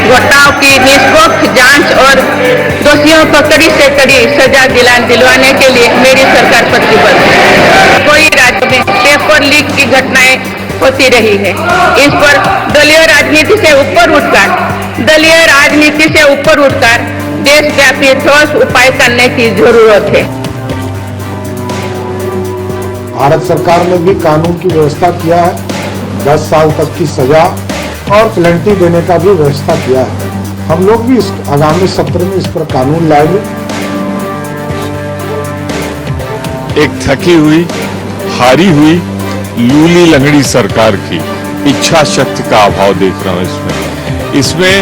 घटनाओं की निष्पक्ष जांच और दोषियों को कड़ी से कड़ी सजा दिलवाने के लिए मेरी सरकार प्रतिबद्ध है। कोई राज्य में पेपर लीक की घटनाएं होती रही है। इस पर दलीय राजनीति से ऊपर उठकर देशव्यापी ठोस उपाय करने की जरूरत है। भारत सरकार ने भी कानून की व्यवस्था किया है, 10 साल तक की सजा और पेनल्टी देने का भी व्यवस्था किया है। हम लोग भी इस आगामी सत्र में इस पर कानून लाएंगे। एक थकी हुई, हारी हुई, लूली लंगड़ी सरकार की इच्छा शक्ति का अभाव देख रहा हूं इसमें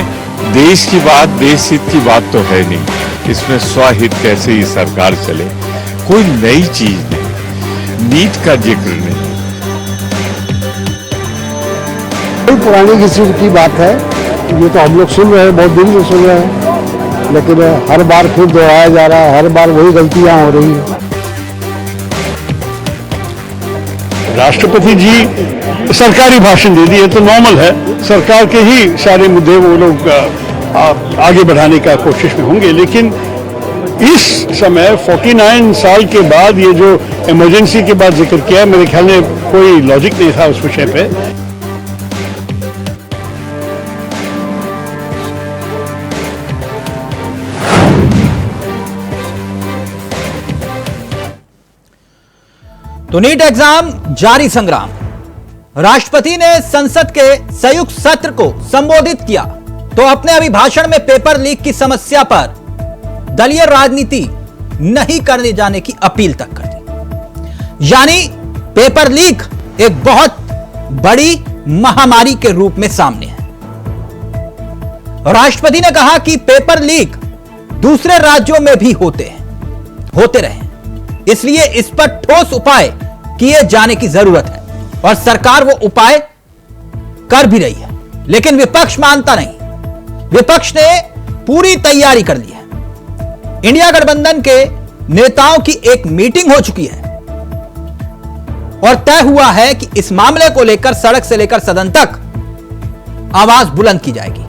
देश की बात, देश हित की बात तो है नहीं। इसमें स्वहित कैसे ही सरकार चले, कोई नई चीज नहीं, नीट का जिक्र नहीं। पुरानी किसी की बात है, ये तो हम लोग सुन रहे हैं, बहुत दिन से सुन रहे हैं, लेकिन हर बार फिर दोहराया जा रहा है, हर बार वही गलतियां हो रही हैं। राष्ट्रपति जी सरकारी भाषण दे दिए तो नॉर्मल है, सरकार के ही सारे मुद्दे वो लोग आगे बढ़ाने का कोशिश में होंगे। लेकिन इस समय 49 साल के बाद ये जो इमरजेंसी के बाद जिक्र किया, मेरे ख्याल में कोई लॉजिक नहीं था उस विषय पे। तो नीट एग्जाम जारी संग्राम। राष्ट्रपति ने संसद के संयुक्त सत्र को संबोधित किया तो अपने अभिभाषण में पेपर लीक की समस्या पर दलीय राजनीति नहीं करने जाने की अपील तक कर दी। यानी पेपर लीक एक बहुत बड़ी महामारी के रूप में सामने है। राष्ट्रपति ने कहा कि पेपर लीक दूसरे राज्यों में भी होते रहे, इसलिए इस पर ठोस उपाय किए जाने की जरूरत है और सरकार वो उपाय कर भी रही है। लेकिन विपक्ष मानता नहीं। विपक्ष ने पूरी तैयारी कर ली है। इंडिया गठबंधन के नेताओं की एक मीटिंग हो चुकी है और तय हुआ है कि इस मामले को लेकर सड़क से लेकर सदन तक आवाज बुलंद की जाएगी।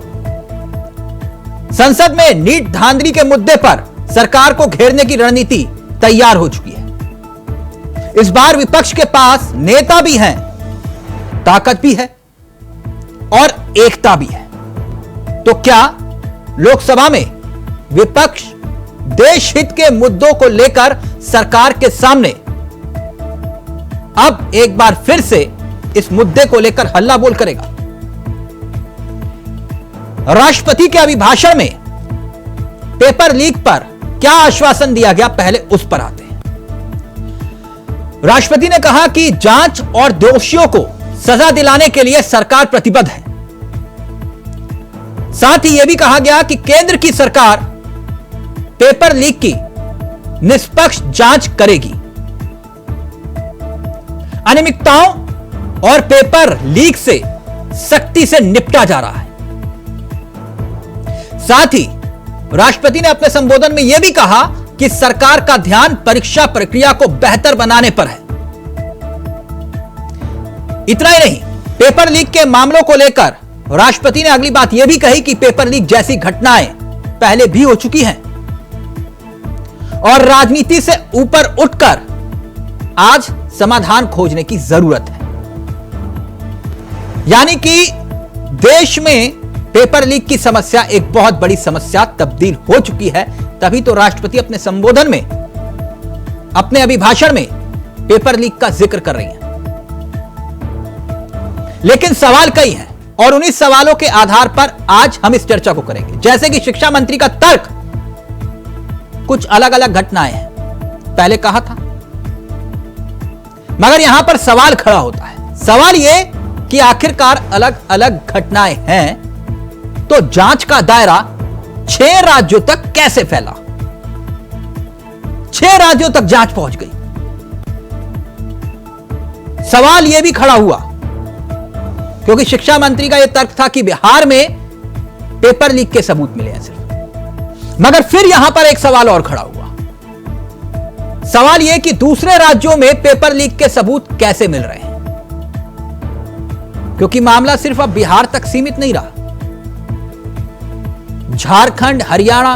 संसद में नीट धांधली के मुद्दे पर सरकार को घेरने की रणनीति तैयार हो चुकी है। इस बार विपक्ष के पास नेता भी हैं, ताकत भी है और एकता भी है। तो क्या लोकसभा में विपक्ष देश हित के मुद्दों को लेकर सरकार के सामने अब एक बार फिर से इस मुद्दे को लेकर हल्ला बोल करेगा? राष्ट्रपति के अभिभाषण में पेपर लीक पर क्या आश्वासन दिया गया, पहले उस पर आते हैं। राष्ट्रपति ने कहा कि जांच और दोषियों को सजा दिलाने के लिए सरकार प्रतिबद्ध है। साथ ही यह भी कहा गया कि केंद्र की सरकार पेपर लीक की निष्पक्ष जांच करेगी। अनियमितताओं और पेपर लीक से सख्ती से निपटा जा रहा है। साथ ही राष्ट्रपति ने अपने संबोधन में यह भी कहा कि सरकार का ध्यान परीक्षा प्रक्रिया को बेहतर बनाने पर है। इतना ही नहीं, पेपर लीक के मामलों को लेकर राष्ट्रपति ने अगली बात यह भी कही कि पेपर लीक जैसी घटनाएं पहले भी हो चुकी हैं और राजनीति से ऊपर उठकर आज समाधान खोजने की जरूरत है। यानी कि देश में पेपर लीक की समस्या एक बहुत बड़ी समस्या तब्दील हो चुकी है। तभी तो राष्ट्रपति अपने संबोधन में, अपने अभिभाषण में पेपर लीक का जिक्र कर रही हैं। लेकिन सवाल कई हैं और उन्हीं सवालों के आधार पर आज हम इस चर्चा को करेंगे। जैसे कि शिक्षा मंत्री का तर्क, कुछ अलग अलग घटनाएं हैं, पहले कहा था, मगर यहां पर सवाल खड़ा होता है। सवाल यह कि आखिरकार अलग अलग घटनाएं हैं तो जांच का दायरा 6 राज्यों तक कैसे फैला? 6 राज्यों तक जांच पहुंच गई। सवाल यह भी खड़ा हुआ क्योंकि शिक्षा मंत्री का यह तर्क था कि बिहार में पेपर लीक के सबूत मिले हैं सिर्फ। मगर फिर यहां पर एक सवाल और खड़ा हुआ। सवाल यह कि दूसरे राज्यों में पेपर लीक के सबूत कैसे मिल रहे हैं, क्योंकि मामला सिर्फ अब बिहार तक सीमित नहीं रहा। झारखंड, हरियाणा।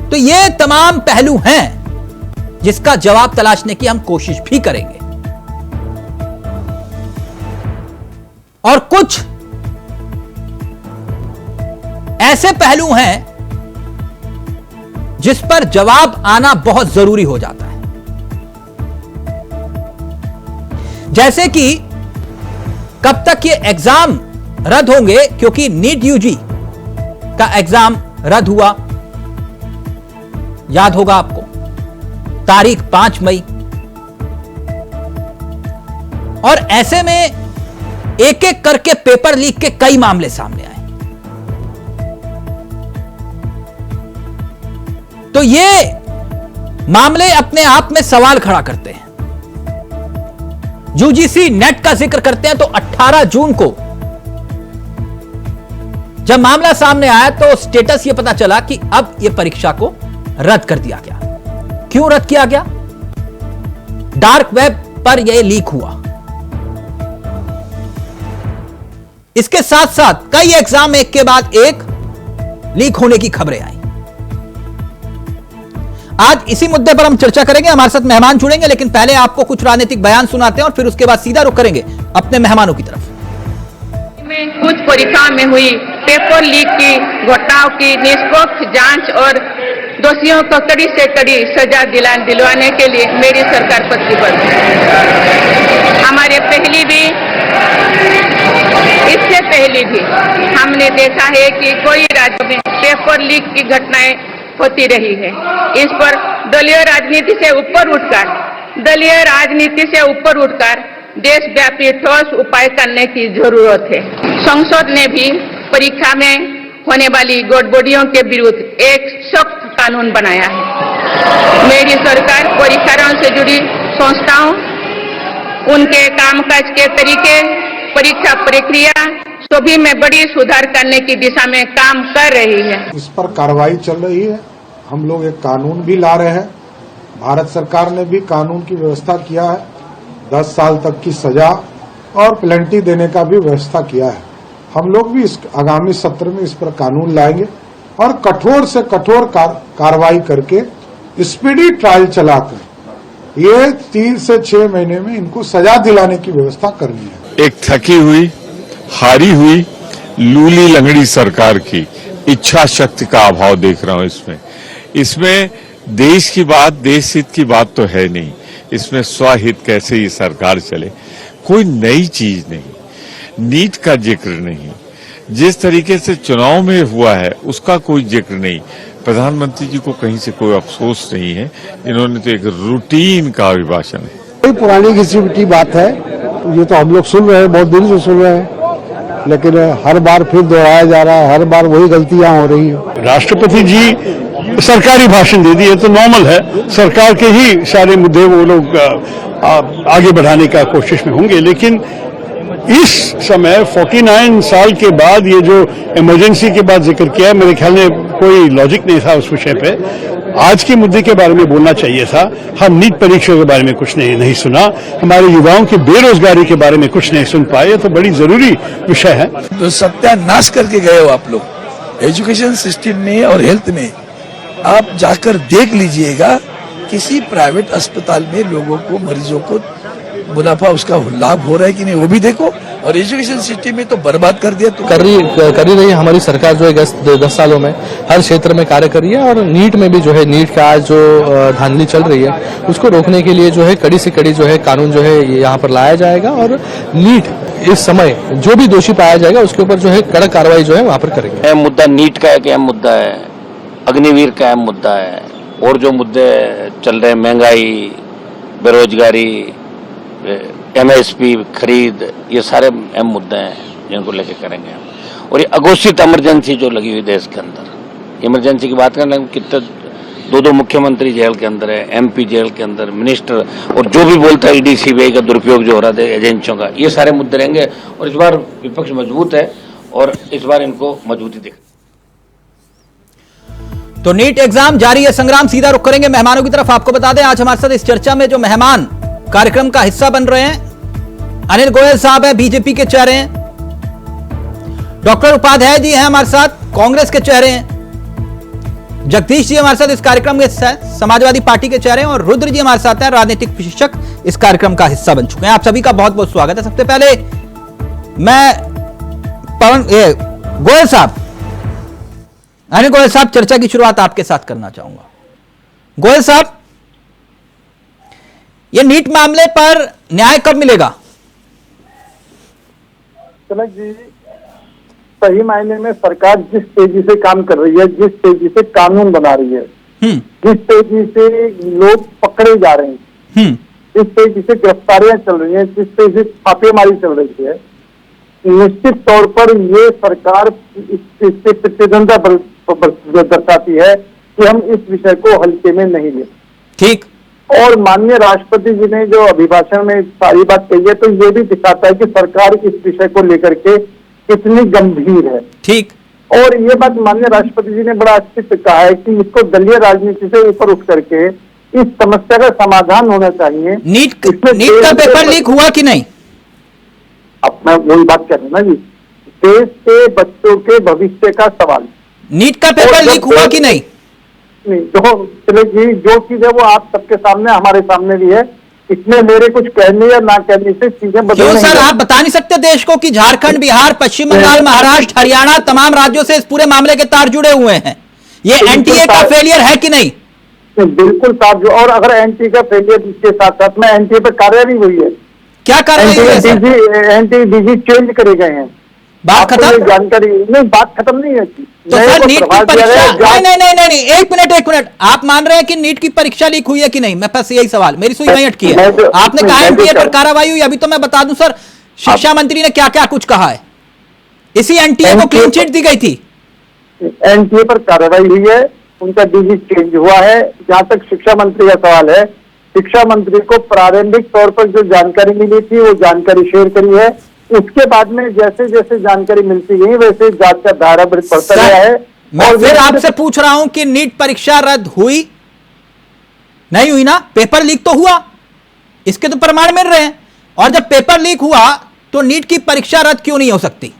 तो ये तमाम पहलू हैं जिसका जवाब तलाशने की हम कोशिश भी करेंगे। और कुछ ऐसे पहलू हैं जिस पर जवाब आना बहुत जरूरी हो जाता है, जैसे कि कब तक ये एग्जाम रद्द होंगे, क्योंकि नीट यूजी का एग्जाम रद्द हुआ, याद होगा आपको, तारीख 5 मई। और ऐसे में एक एक करके पेपर लीक के कई मामले सामने आए। तो ये मामले अपने आप में सवाल खड़ा करते हैं। यूजीसी नेट का जिक्र करते हैं तो 18 जून को जब मामला सामने आया तो स्टेटस यह पता चला कि अब यह परीक्षा को रद्द कर दिया गया। क्यों रद्द किया गया? डार्क वेब पर यह लीक हुआ। इसके साथ साथ कई एग्जाम एक के बाद एक लीक होने की खबरें आई। आज इसी मुद्दे पर हम चर्चा करेंगे। हमारे साथ मेहमान जुड़ेंगे, लेकिन पहले आपको कुछ राजनीतिक बयान सुनाते हैं और फिर उसके बाद सीधा रुख करेंगे अपने मेहमानों की तरफ। कुछ परीक्षाओं में हुई पेपर लीक की घटनाओं की निष्पक्ष जांच और दोषियों को कड़ी से कड़ी सजा दिलवाने के लिए मेरी सरकार प्रतिबद्ध है। हमारे इससे पहले भी हमने देखा है कि कई राज्यों में पेपर लीक की घटनाएं होती रही है। इस पर दलीय राजनीति से ऊपर उठकर देशव्यापी ठोस उपाय करने की जरूरत है। संसद ने भी परीक्षा में होने वाली गड़बड़ियों के विरुद्ध एक सख्त कानून बनाया है। मेरी सरकार परीक्षाओं से जुड़ी संस्थाओं, उनके कामकाज के तरीके, परीक्षा प्रक्रिया सभी में बड़ी सुधार करने की दिशा में काम कर रही है। इस पर कार्रवाई चल रही है। हम लोग एक कानून भी ला रहे हैं। भारत सरकार ने भी कानून की व्यवस्था किया है। 10 साल तक की सजा और पेनल्टी देने का भी व्यवस्था किया है। हम लोग भी इस आगामी सत्र में इस पर कानून लाएंगे और कठोर से कठोर कार्रवाई करके स्पीडी ट्रायल चलाकर ये 3 से 6 महीने में इनको सजा दिलाने की व्यवस्था करनी है। एक थकी हुई, हारी हुई, लूली लंगड़ी सरकार की इच्छा शक्ति का अभाव देख रहा हूं इसमें देश की बात, देश हित की बात तो है नहीं। इसमें स्वहित कैसे ये सरकार चले, कोई नई चीज नहीं, नीट का जिक्र नहीं, जिस तरीके से चुनाव में हुआ है उसका कोई जिक्र नहीं। प्रधानमंत्री जी को कहीं से कोई अफसोस नहीं है। इन्होंने तो एक रूटीन का अभिभाषण है। कोई पुरानी घिसी पिटी बात है, ये तो हम लोग सुन रहे हैं, बहुत दिन से सुन रहे हैं, लेकिन हर बार फिर दोहराया जा रहा है, हर बार वही गलतियां हो रही है। राष्ट्रपति जी सरकारी भाषण दे दिए तो नॉर्मल है, सरकार के ही सारे मुद्दे वो लोग आगे बढ़ाने का कोशिश में होंगे। लेकिन इस समय 49 साल के बाद ये जो इमरजेंसी के बाद जिक्र किया, मेरे ख्याल में कोई लॉजिक नहीं था उस विषय पे। आज के मुद्दे के बारे में बोलना चाहिए था। हम नीट परीक्षा के बारे में कुछ नहीं सुना, हमारे युवाओं की बेरोजगारी के बारे में कुछ नहीं सुन पाए, तो बड़ी जरूरी विषय है। तो सत्यानाश करके गए हो आप लोग एजुकेशन सिस्टम में और हेल्थ में। आप जाकर देख लीजिएगा किसी प्राइवेट अस्पताल में लोगों को, मरीजों को मुनाफा उसका लाभ हो रहा है कि नहीं, वो भी देखो। और एजुकेशन सिस्टम में तो बर्बाद कर दिया। तो कर ही रही हमारी सरकार जो है 10 सालों में हर क्षेत्र में कार्य कर रही है। और नीट में भी जो है, नीट का आज जो धांधली चल रही है उसको रोकने के लिए जो है कड़ी से कड़ी जो है कानून जो है यहाँ पर लाया जाएगा। और नीट इस समय जो भी दोषी पाया जाएगा उसके ऊपर जो है कड़क कार्रवाई जो है वहाँ पर करेंगे। अहम मुद्दा नीट का एक अहम मुद्दा है, अग्निवीर का अहम मुद्दा है, और जो मुद्दे चल रहे हैं, महंगाई, बेरोजगारी, MSP खरीद, ये सारे अहम मुद्दे हैं जिनको लेके करेंगे हम। और ये अघोषित इमरजेंसी जो लगी हुई देश के अंदर, इमरजेंसी की बात करें, कितने 2 मुख्यमंत्री जेल के अंदर है, MP जेल के अंदर, मिनिस्टर, और जो भी बोलता है ED CBI का दुरुपयोग जो हो रहा था एजेंसियों का, ये सारे मुद्दे रहेंगे। और इस बार विपक्ष मजबूत है और इस बार इनको मजबूती दिख। तो नीट एग्जाम जारी है संग्राम। सीधा रुख करेंगे मेहमानों की तरफ। आपको बता दें आज हमारे साथ इस चर्चा में जो मेहमान कार्यक्रम का हिस्सा बन रहे हैं, अनिल गोयल साहब हैं, बीजेपी के चेहरे हैं। डॉक्टर उपाध्याय जी हैं हमारे साथ, कांग्रेस के चेहरे हैं। जगदीश जी हमारे साथ इस कार्यक्रम के हिस्सा है, समाजवादी पार्टी के चेहरे हैं। और रुद्र जी हमारे साथ हैं, राजनीतिक विशेषज्ञ, इस कार्यक्रम का हिस्सा बन चुके हैं। आप सभी का बहुत बहुत स्वागत है। सबसे पहले मैं गोयल साहब, अनिल गोयल साहब, चर्चा की शुरुआत आपके साथ करना चाहूंगा। गोयल साहब, ये नीट मामले पर न्याय कब मिलेगा? कनक जी, सही मायने में सरकार जिस तेजी से काम कर रही है, जिस तेजी से कानून बना रही है, जिस तेजी से लोग पकड़े जा रहे हैं, जिस तेजी से गिरफ्तारियां चल रही हैं, जिस तेजी से छापेमारी चल रही है, निश्चित तौर पर ये सरकार इससे प्रतिबद्धता दर्शाती है कि हम इस विषय को हल्के में नहीं लें। ठीक। और माननीय राष्ट्रपति जी ने जो अभिभाषण में सारी बात कही है, तो ये भी दिखाता है कि सरकार इस विषय को लेकर के कितनी गंभीर है। ठीक। और ये बात माननीय राष्ट्रपति जी ने बड़ा अच्छे से कहा है कि इसको दलीय राजनीति से ऊपर उठ करके इस समस्या का समाधान होना चाहिए। नीट का पेपर लीक हुआ कि नहीं? अब मैं वही बात कर रहा हूं ना जी, देश के बच्चों के भविष्य का सवाल। नीट का पेपर लीक हुआ कि नहीं? नहीं, जो चीज है वो आप सबके सामने, हमारे सामने भी है। इसमें मेरे कुछ कहने या ना कहने से चीजें बदल क्यों सर, आप बता नहीं सकते देश को कि झारखंड, बिहार, पश्चिम बंगाल, महाराष्ट्र, हरियाणा, तमाम राज्यों से इस पूरे मामले के तार जुड़े हुए हैं। ये एनटीए का फेलियर है कि नहीं? बिल्कुल साहब। और अगर एनटीए का फेलियर के साथ साथ में एनटीए पर कार्रवाई हुई है। क्या कार्रवाई हुई है सर? एनटीए डीजी चेंज करे गए हैं। बात खत्म? जानकारी नहीं, बात खत्म नहीं है। तो सर नीट की परीक्षा, नहीं, एक मिनट, आप मान रहे हैं कि नीट की परीक्षा लीक हुई है कि नहीं? मैं बस यही सवाल, मेरी सुई वहीं अटकी है। आपने कहा एनटीए पर कार्रवाई हुई, अभी तो मैं बता दूं सर, शिक्षा मंत्री ने क्या क्या कुछ कहा है। इसी एनटीए को क्लीन चिट दी गई थी। एनटीए पर कार्रवाई हुई है, उनका डीजी चेंज हुआ है। जहां तक शिक्षा मंत्री का सवाल है, शिक्षा मंत्री को प्रारंभिक तौर पर जो जानकारी मिली थी वो जानकारी शेयर करी है। उसके बाद में जैसे जैसे जानकारी मिलती गई वैसे जांच का दायरा बढ़ता गया है। मैं फिर आपसे पूछ रहा हूं कि नीट परीक्षा रद्द हुई नहीं हुई ना? पेपर लीक तो हुआ, इसके तो प्रमाण मिल रहे हैं। और जब पेपर लीक हुआ तो नीट की परीक्षा रद्द क्यों नहीं हो सकती?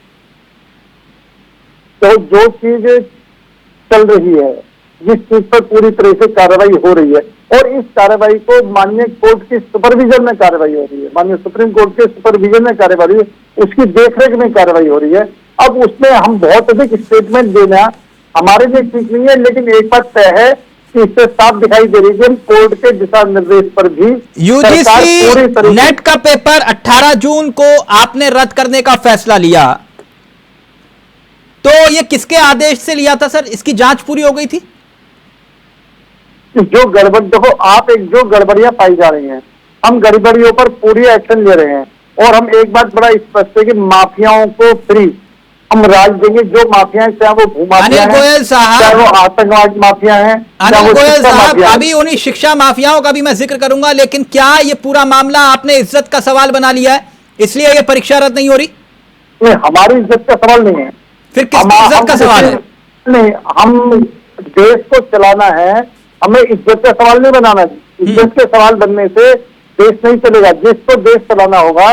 तो जो चीज चल रही है, जिस चीज पर पूरी तरह से कार्रवाई हो रही है, और इस कार्रवाई को माननीय कोर्ट की सुपरविजन में कार्रवाई हो रही है, माननीय सुप्रीम कोर्ट के सुपरविजन में कार्रवाई हो रही है, उसकी देखरेख में कार्रवाई हो रही है। अब उसमें हम बहुत अधिक स्टेटमेंट देना हमारे लिए ठीक नहीं है, लेकिन एक बात तय है कि इससे साफ दिखाई दे रही है कोर्ट के दिशा निर्देश पर भी यूजीसी नेट का पेपर 18 जून को आपने रद्द करने का फैसला लिया, तो ये किसके आदेश से लिया था सर? इसकी जांच पूरी हो गई थी? जो गड़बड़, देखो आप, एक जो गड़बड़ियां पाई जा रही हैं, हम गड़बड़ियों पर पूरी एक्शन ले रहे हैं। और हम एक बात बड़ा स्पष्ट है कि माफियाओं को फ्री हम राज देंगे। जो माफिया चाहे वो भूमाफिया हैं, चाहे वो आतंकवाद माफिया हैं, अनिल गोयल साहब, अभी उन्हीं शिक्षा माफियाओं का भी मैं जिक्र करूंगा, लेकिन क्या ये पूरा मामला आपने इज्जत का सवाल बना लिया है, इसलिए ये परीक्षा रद्द नहीं हो रही? नहीं, हमारी इज्जत का सवाल नहीं है। फिर किसकी इज्जत का सवाल है? नहीं, हम देश को चलाना है, हमें इज्जत का सवाल नहीं बनाना। इज्जत के सवाल बनने से देश नहीं चलेगा। जिसको देश चलाना होगा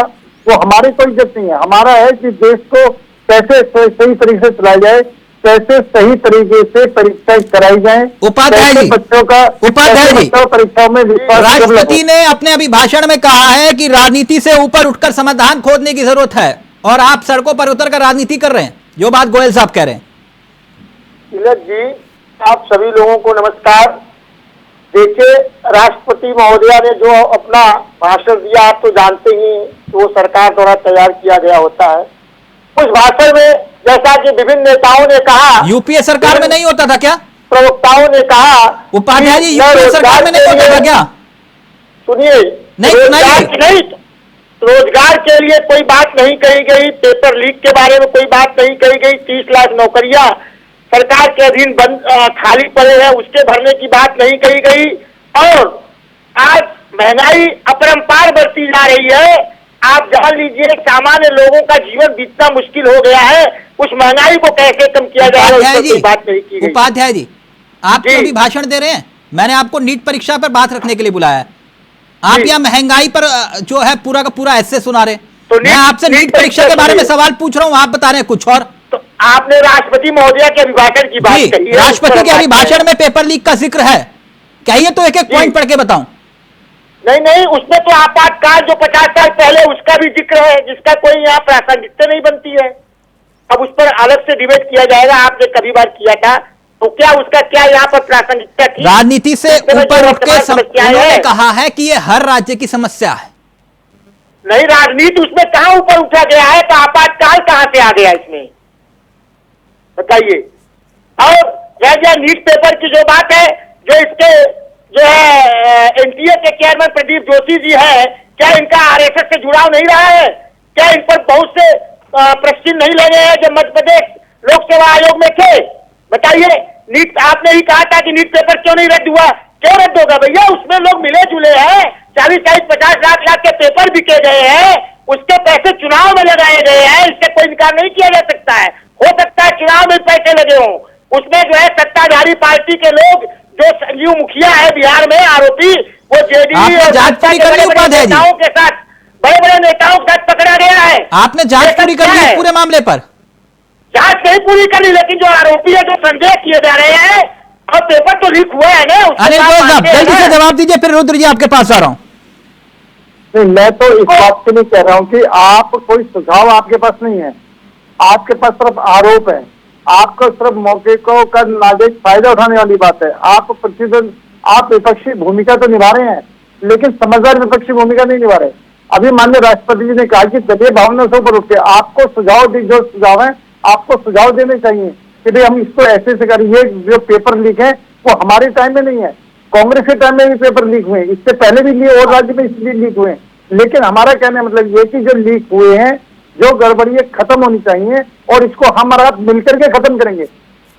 वो हमारी कोई इज्जत नहीं है। हमारा है कि देश को कैसे सही तरीके से चलाया जाए, कैसे सही तरीके से परीक्षाएं कराई जाए। उपाध्याय जी, बच्चों का परीक्षाओं में विश्वास। राष्ट्रपति ने अपने अभिभाषण में कहा है कि राजनीति से ऊपर उठकर समाधान खोजने की जरूरत है, और आप सड़कों पर उतरकर राजनीति कर रहे हैं, जो बात गोयल साहब कह रहे हैं। तिलक जी, आप सभी लोगों को नमस्कार। देखिए, राष्ट्रपति महोदया ने जो अपना भाषण दिया, आप तो जानते ही वो सरकार द्वारा तैयार किया गया होता है। उस भाषण में जैसा कि विभिन्न नेताओं ने कहा, यूपीए सरकार में नहीं होता था क्या? प्रवक्ताओं ने कहा, उपाध्याय जी, यूपीए सरकार में नहीं होता था क्या? सुनिए, नहीं, रोजगार के लिए कोई बात नहीं कही गई, पेपर लीक के बारे में कोई बात नहीं कही गई, 30 लाख नौकरियां सरकार के अधीन खाली पड़े हैं, उसके भरने की बात नहीं कही गई। और आज महंगाई अपरंपार बढ़ती जा रही है। आप जान लीजिए, सामान्य लोगों का जीवन बीतना मुश्किल हो गया है। उस महंगाई को कैसे कम किया जाए, उस पर कोई बात नहीं की गई। उपाध्याय जी, आप जो भी भाषण दे रहे हैं, मैंने आपको नीट परीक्षा पर बात रखने के लिए बुलाया है। आप यहाँ महंगाई पर जो है पूरा का पूरा ऐसे सुना रहे। तो मैं आपसे नीट परीक्षा के बारे में सवाल पूछ रहा हूँ, आप बता रहे हैं कुछ और। तो आपने राष्ट्रपति महोदया के अभिभाषण की बात कही है। राष्ट्रपति के अभिभाषण में पेपर लीक का जिक्र है, कहिए तो एक एक पॉइंट पढ़ के बताऊं। नहीं, उसमें तो आपातकाल जो 50 साल पहले उसका भी जिक्र है, जिसका कोई यहाँ प्रासंगिकता नहीं बनती है। अब उस पर अलग से डिबेट किया जाएगा, आपने कभी बार किया था, तो क्या उसका क्या यहाँ पर प्रासंगिकता थी? राजनीति से ऊपर उठ के उन्होंने कहा है कि ये हर राज्य की समस्या है। नहीं, राजनीति उसमें कहां ऊपर उठा गया है, तो आपातकाल कहां से आ गया इसमें, बताइए। और रह नीट पेपर की जो बात है, जो इसके जो है एनटीए के चेयरमैन प्रदीप जोशी जी है, क्या इनका आरएसएस से जुड़ाव नहीं रहा है? क्या इन पर बहुत से प्रश्न नहीं लगे हैं जो मध्य प्रदेश लोक सेवा आयोग में थे? बताइए, नीट आपने ही कहा था कि नीट पेपर क्यों नहीं रद्द हुआ, क्यों रद्द होगा भैया? उसमें लोग मिले जुले हैं, 40-50 लाख के पेपर बिके गए हैं, उसके पैसे चुनाव में लगाए गए हैं, इससे कोई इनकार नहीं किया जा सकता है। हो सकता है चुनाव में पैसे लगे हों, उसमें जो है सत्ताधारी पार्टी के लोग, जो संजीव मुखिया है बिहार में आरोपी, वो जेडीयू और जांच पूरी कर ली नेताओं के साथ, बड़े नेताओं के साथ पकड़ा गया है। आपने जांच पूरी कर ली पूरे मामले पर? जांच नहीं पूरी कर ली, लेकिन जो आरोपी है, जो संदेह किए जा रहे हैं, और पेपर तो लीक हुआ है ना। अनिल गोयल साहब जल्दी से जवाब दीजिए, फिर रुद्र जी आपके पास आ रहा हूं। नहीं, मैं तो इस बात के लिए कह रहा हूं कि आप कोई सुझाव आपके पास नहीं है, आपके पास सिर्फ आरोप है, आपको सिर्फ मौके को का नाजायज फायदा उठाने वाली बात है। आप विपक्षी भूमिका तो निभा रहे हैं, लेकिन समझदार विपक्षी भूमिका नहीं निभा रहे। अभी माननीय राष्ट्रपति जी ने कहा कि दलीय भावना से ऊपर उठ के आपको सुझाव जो सुझाव है, आपको सुझाव देने चाहिए कि भाई हम इसको ऐसे से करिए। जो पेपर लीक है वो हमारे टाइम में नहीं है, कांग्रेस के टाइम में भी पेपर लीक हुए, इससे पहले भी लिए और राज्य में इसलिए लीक हुए। लेकिन हमारा कहने मतलब ये कि जो लीक हुए हैं, जो गड़बड़ी खत्म होनी चाहिए, और इसको हम और आप मिलकर के खत्म करेंगे।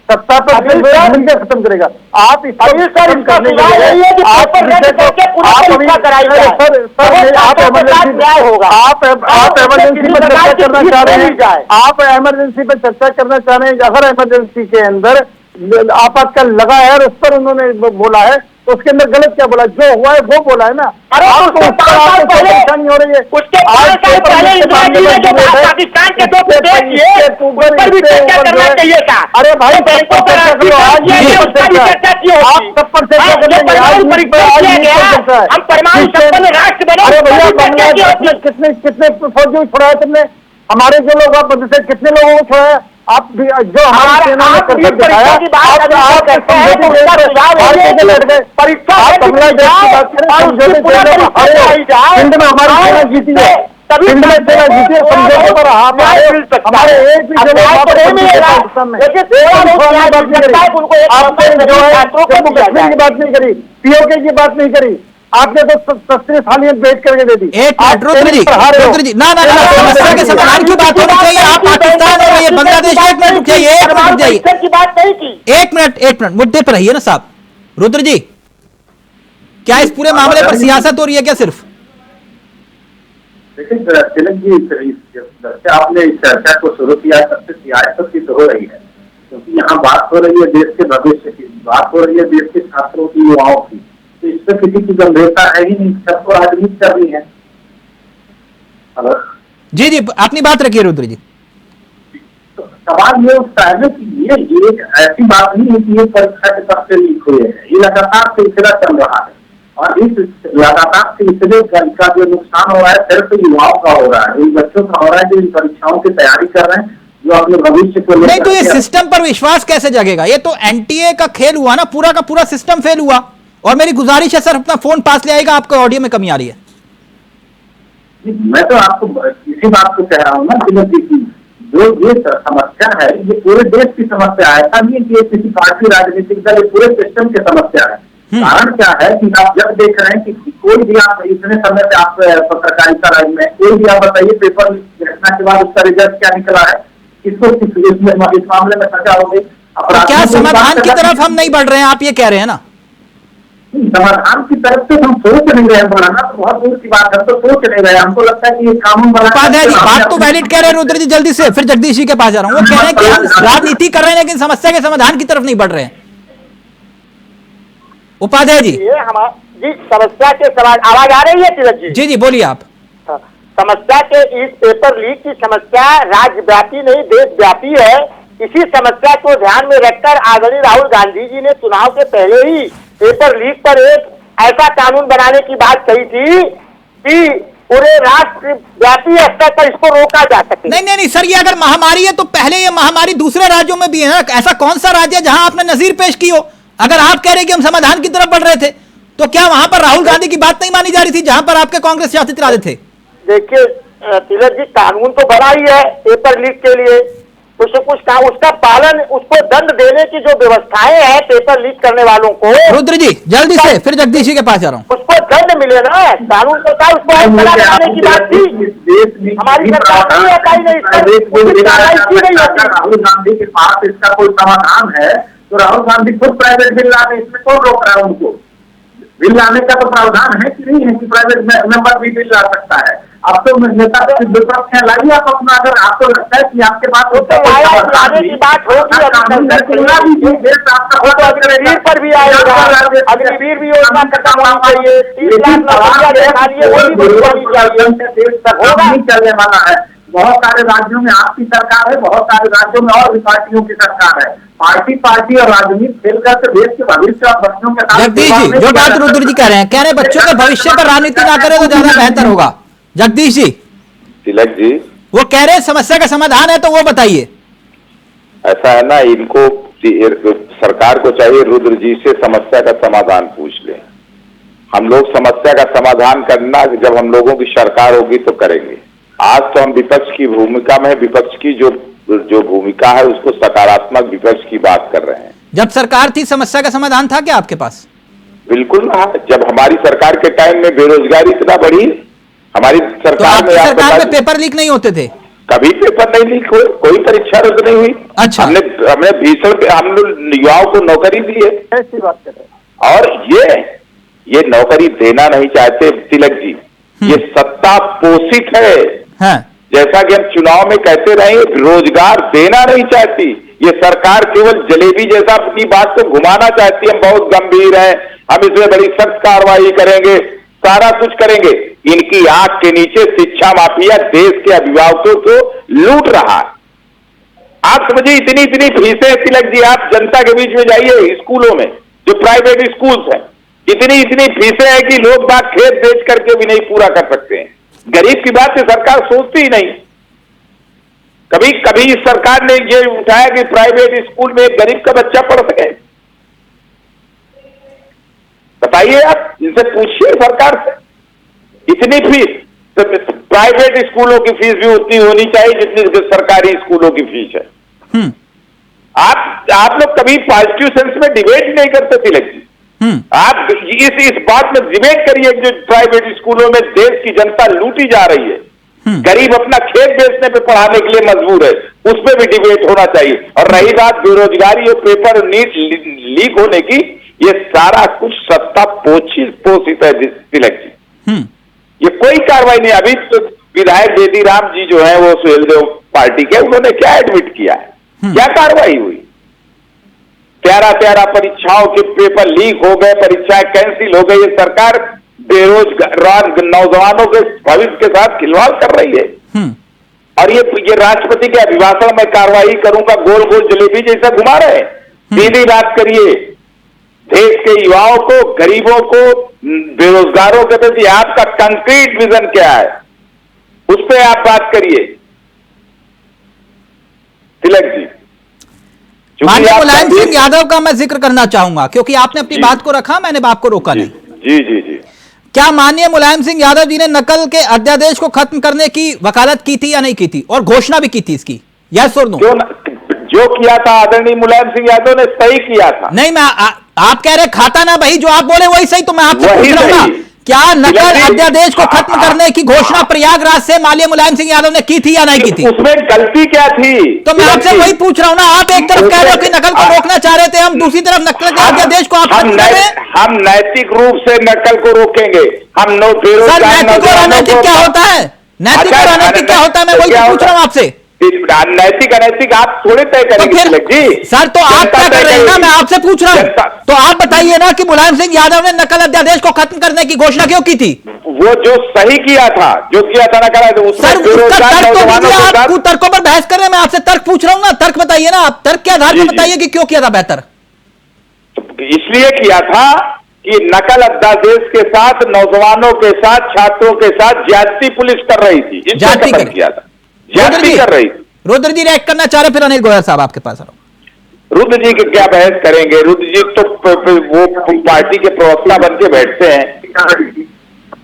सत्ता पर मिलकर खत्म करेगा। आप इमरजेंसी पर चर्चा करना चाह रहे हैं, अगर इमरजेंसी के अंदर आपातकाल लगा है और उस पर उन्होंने बोला है, तो उसके अंदर गलत क्या बोला? जो हुआ है वो बोला है ना। अरे परेशानी हो रही है, उसके पाकिस्तान के दो करना चाहिए था। अरे भाई आप सब पर हम परमाणु संपन्न राष्ट्र बने। अरे भैया बांग्लादेश कितने फौजी छोड़ा तुमने? हमारे जो लोग आप कितने लोगों को छोड़ा? आप भी जो हमारे सेना ने करके दिखाया, आप लड़ गए परीक्षा, बांग्लादेश की बात करें, हिंद में हमारी सेना जीती है, हिंद में सेना जीती है, समझौते पर हमारे एक भी जगह पाकिस्तान में आपने जो है जम्मू कश्मीर की बात नहीं करी, पीओके की बात नहीं करी, आपने तो तस्वीर सालियत भेंट करके दे दी। एक मिनट रुद्र जी ना समस्या के समाधान की बात होनी चाहिए। आप पाकिस्तान और ये बांग्लादेश, एक मिनट रुक जाइए, एक मिनट रुक जाइए, की बात नहीं की। एक मिनट मुद्दे पर रहिए ना साहब। रुद्र जी, क्या इस पूरे मामले पर सियासत हो रही है क्या सिर्फ? लेकिन तिलक जी, जब से आपने इस चर्चा को शुरू किया तब से सियासत की तो हो रही है, क्योंकि यहाँ बात हो रही है देश के भविष्य की, बात हो रही है देश के छात्रों की, युवाओं की, तो इस पर किसी की गंभीरता है ही नहीं, सबको राजनीति करनी है। हेलो जी अपनी बात रखिए रुद्र जी। तो सवाल ये उठता है ना कि ये एक ऐसी बात नहीं है कि ये परीक्षा के तब से लीक हुए हैं, ये लगातार सिलसिला चल रहा है, और इस लगातार सिलसिले का जो नुकसान हो रहा है सिर्फ युवाओं का हो रहा है, इन बच्चों का हो रहा है जो इन परीक्षाओं की तैयारी कर रहे हैं, जो अपने भविष्य को नहीं। तो ये सिस्टम पर विश्वास कैसे जगेगा? ये तो एनटीए का खेल हुआ ना, पूरा का पूरा सिस्टम फेल हुआ। और मेरी गुजारिश है सर, अपना फोन पास ले आएगा, आपका ऑडियो में कमी आ रही है। मैं तो आपको इसी बात को कह रहा हूँ ना कि जो ये समस्या है ये पूरे देश की समस्या है, ऐसा नहीं है कि ये किसी पार्टी राजनीतिक दल, ये पूरे सिस्टम की समस्या है। कारण क्या है कि आप जब देख रहे हैं कि कोई भी आप इतने समय से आप पत्रकारिता राज्य में कोई भी आप बताइए पेपर घटना के बाद उसका रिजल्ट क्या निकला है, किसको इस मामले में सजा हो गई? क्या समाधान की तरफ हम नहीं बढ़ रहे हैं, आप ये कह रहे हैं ना? समाधान की तरफ से हम सोच नहीं रहे, बढ़ाना तो बहुत दूर की बात है, तो सोच नहीं रहे। हमको लगता है कि ये कानून बात तो वैलिड कह रहे हैं रुद्र जी, जल्दी से फिर जगदीश जी के पास जा रहा हूँ। वो कह रहे हैं कि हम राजनीति कर रहे हैं लेकिन समस्या के समाधान की तरफ नहीं बढ़ रहे हैं। उपाध्याय जी, जी समस्या के सवाल आवाज आ रही है तिलक जी? जी बोलिए आप। समस्या के इस पेपर लीक की समस्या राज्यव्यापी नहीं देशव्यापी है। इसी समस्या को ध्यान में रखकर आदरणीय राहुल गांधी जी ने चुनाव के पहले ही पेपर लीक पर एक ऐसा कानून बनाने की बात कही थी कि पूरे राष्ट्र व्यापी स्तर पर इसको रोका जा सके। नहीं सर, ये अगर महामारी है तो पहले ये महामारी दूसरे राज्यों में भी है ना। ऐसा कौन सा राज्य है जहां आपने नजीर पेश की हो? अगर आप कह रहे कि हम समाधान की तरफ बढ़ रहे थे तो क्या वहां पर राहुल गांधी की बात नहीं मानी जा रही थी जहां पर आपके कांग्रेस शासित राज्य थे? देखिए तिलक जी, कानून तो बना ही है पेपर लीक के लिए, कुछ काम उसका पालन, उसको दंड देने की जो व्यवस्थाएं हैं पेपर लीक करने वालों को। रुद्र जी जल्दी से, फिर जगदीश जी के पास जा रहा हूँ। उसको दंड मिले ना, कानून तो था, उसको बनाने की बात थी। हमारी सरकार राहुल गांधी के पास इसका कोई समाधान है तो राहुल गांधी खुद प्राइवेट बिल लाने, इसमें कौन रोक रहा है उनको? बिल लाने का तो प्रावधान है कि नहीं है कि प्राइवेट मेंबर भी बिल ला सकता है? अब तो नेता विपक्ष है, लाइए आप अपना, अगर आपको लगता है कि आपके पास लाने की बात होगी अग्निवीर पर भी आएगा, अग्निवीर भी योजना खत्म होनी चाहिए, 30 लाख चलने वाला है। बहुत सारे राज्यों में आपकी सरकार है, बहुत सारे राज्यों में और भी पार्टियों की सरकार है। पार्टी और राजनीति खेलकर तो देश के भविष्य और बच्चों के साथ। जगदीश जी, जो बात रुद्र जी कह रहे हैं बच्चों के भविष्य पर राजनीति ना करे तो ज्यादा बेहतर होगा। जगदीश जी, तिलक जी, वो कह रहे हैं समस्या का समाधान है तो वो बताइए। ऐसा है ना, इनको सरकार को चाहिए रुद्र जी से समस्या का समाधान पूछ ले। हम लोग समस्या का समाधान करना जब हम लोगों की सरकार होगी तो करेंगे। आज तो हम विपक्ष की भूमिका में, विपक्ष की जो भूमिका है उसको सकारात्मक विपक्ष की बात कर रहे हैं। जब सरकार थी समस्या का समाधान था क्या आपके पास? बिल्कुल ना, जब हमारी सरकार के टाइम में बेरोजगारी इतना बढ़ी, हमारी सरकार में पेपर लीक नहीं होते थे? कभी पेपर नहीं लीक हुए, कोई परीक्षा रद्द नहीं हुई। अच्छा, हमने भीषण, हम युवाओं को नौकरी दी है। ऐसी बात कर रहे हैं। और ये नौकरी देना नहीं चाहते तिलक जी, ये सत्ता पोषित है। हाँ। जैसा कि हम चुनाव में कहते रहे, रोजगार देना नहीं चाहती ये सरकार, केवल जलेबी जैसा अपनी बात को घुमाना चाहती है। हम बहुत गंभीर हैं, हम इसमें बड़ी सख्त कार्रवाई करेंगे, सारा कुछ करेंगे। इनकी आंख के नीचे शिक्षा माफिया देश के अभिभावकों को लूट रहा है। आप समझिए, इतनी फीसें तिलक जी, आप जनता के बीच में जाइए स्कूलों में, जो प्राइवेट स्कूल्स हैं, इतनी फीसें हैं कि लोग बाग खेत बेच करके भी नहीं पूरा कर सकते हैं। गरीब की बात से सरकार सोचती ही नहीं। कभी इस सरकार ने ये उठाया कि प्राइवेट स्कूल में एक गरीब का बच्चा पढ़ सके? बताइए, आप इनसे पूछिए सरकार से। इतनी फीस, तो प्राइवेट स्कूलों की फीस भी उतनी होनी चाहिए जितनी सरकारी स्कूलों की फीस है। आप लोग कभी पॉजिटिव सेंस में डिबेट नहीं करते तिलक जी। आप इस बात में डिबेट करिए जो प्राइवेट स्कूलों में देश की जनता लूटी जा रही है, गरीब अपना खेत बेचने पे पढ़ाने के लिए मजबूर है, उस पर भी डिबेट होना चाहिए। और रही बात बेरोजगारी और पेपर लीक होने की, ये सारा कुछ सत्ता पोषित है तिलक जी। ये कोई कार्रवाई नहीं। अभी तो विधायक बेदी राम जी जो है वो सुहेलदेव पार्टी के, उन्होंने क्या एडमिट किया है, क्या कार्रवाई हुई? 13 परीक्षाओं के पेपर लीक हो गए, परीक्षाएं कैंसिल हो गई। ये सरकार बेरोजगार नौजवानों के भविष्य के साथ खिलवाड़ कर रही है। और ये राष्ट्रपति के अभिभाषण में कार्रवाई करूंगा गोल गोल जलेबी जैसा घुमा रहे हैं। सीधी बात करिए, देश के युवाओं को, गरीबों को, बेरोजगारों के प्रति आपका कंक्रीट विजन क्या है, उस पर आप बात करिए तिलक जी। माननीय मुलायम सिंह यादव का मैं जिक्र करना चाहूंगा क्योंकि आपने अपनी बात को रखा, मैंने आपको रोका नहीं। जी। क्या माननीय मुलायम सिंह यादव जी ने नकल के अध्यादेश को खत्म करने की वकालत की थी या नहीं की थी, और घोषणा भी की थी इसकी? यस और नो? जो किया था आदरणीय मुलायम सिंह यादव ने सही किया था। नहीं, मैं आप कह रहे खाता ना भाई, जो आप बोले वही सही, तो मैं आपसे पूछ रहा हूं क्या नकल अध्यादेश को खत्म करने की घोषणा प्रयागराज से माननीय मुलायम सिंह यादव ने की थी या नहीं की थी? उसमें गलती क्या थी? तो मैं आपसे वही पूछ रहा हूं ना। आप एक तरफ कह रहे हो कि नकल को रोकना चाह रहे थे, हम दूसरी तरफ नकल के अध्यादेश को आप खत्म कर रहे हैं। हम नैतिक रूप से नकल को रोकेंगे। हम नैतिक और अनैतिक क्या होता है? नैतिक और अनैतिक क्या होता है, मैं वही पूछ रहा हूं आपसे। नैतिक अनैतिक आप थोड़े तय तो करेंगे फिर तिलक जी। सर तो आप क्या कर रहे हैं ना, मैं आपसे पूछ रहा हूं, तो आप बताइए ना कि मुलायम सिंह यादव ने नकल अध्यादेश को खत्म करने की घोषणा क्यों की थी? वो जो सही किया था, जो किया था नकल, सर उसका तर्क तो दीजिए, आप तर्कों पर बहस कर रहे हैं, मैं आपसे तर्क पूछ रहा हूं ना, तर्क बताइए ना, आप तर्क के आधार पर बताइए कि क्यों किया था बेहतर। इसलिए किया था कि नकल अध्यादेश के साथ नौजवानों के साथ छात्रों के साथ ज्यादती पुलिस कर रही थी, ज्यादती किया था, ज्यादती कर रही थी। रुद्र जी रिएक्ट करना चाह रहे, फिर अनिल गोयल साहब आपके पास। रुद्र जी की क्या बहस करेंगे, रुद्र जी तो वो पार्टी के प्रवक्ता बन के बैठते हैं,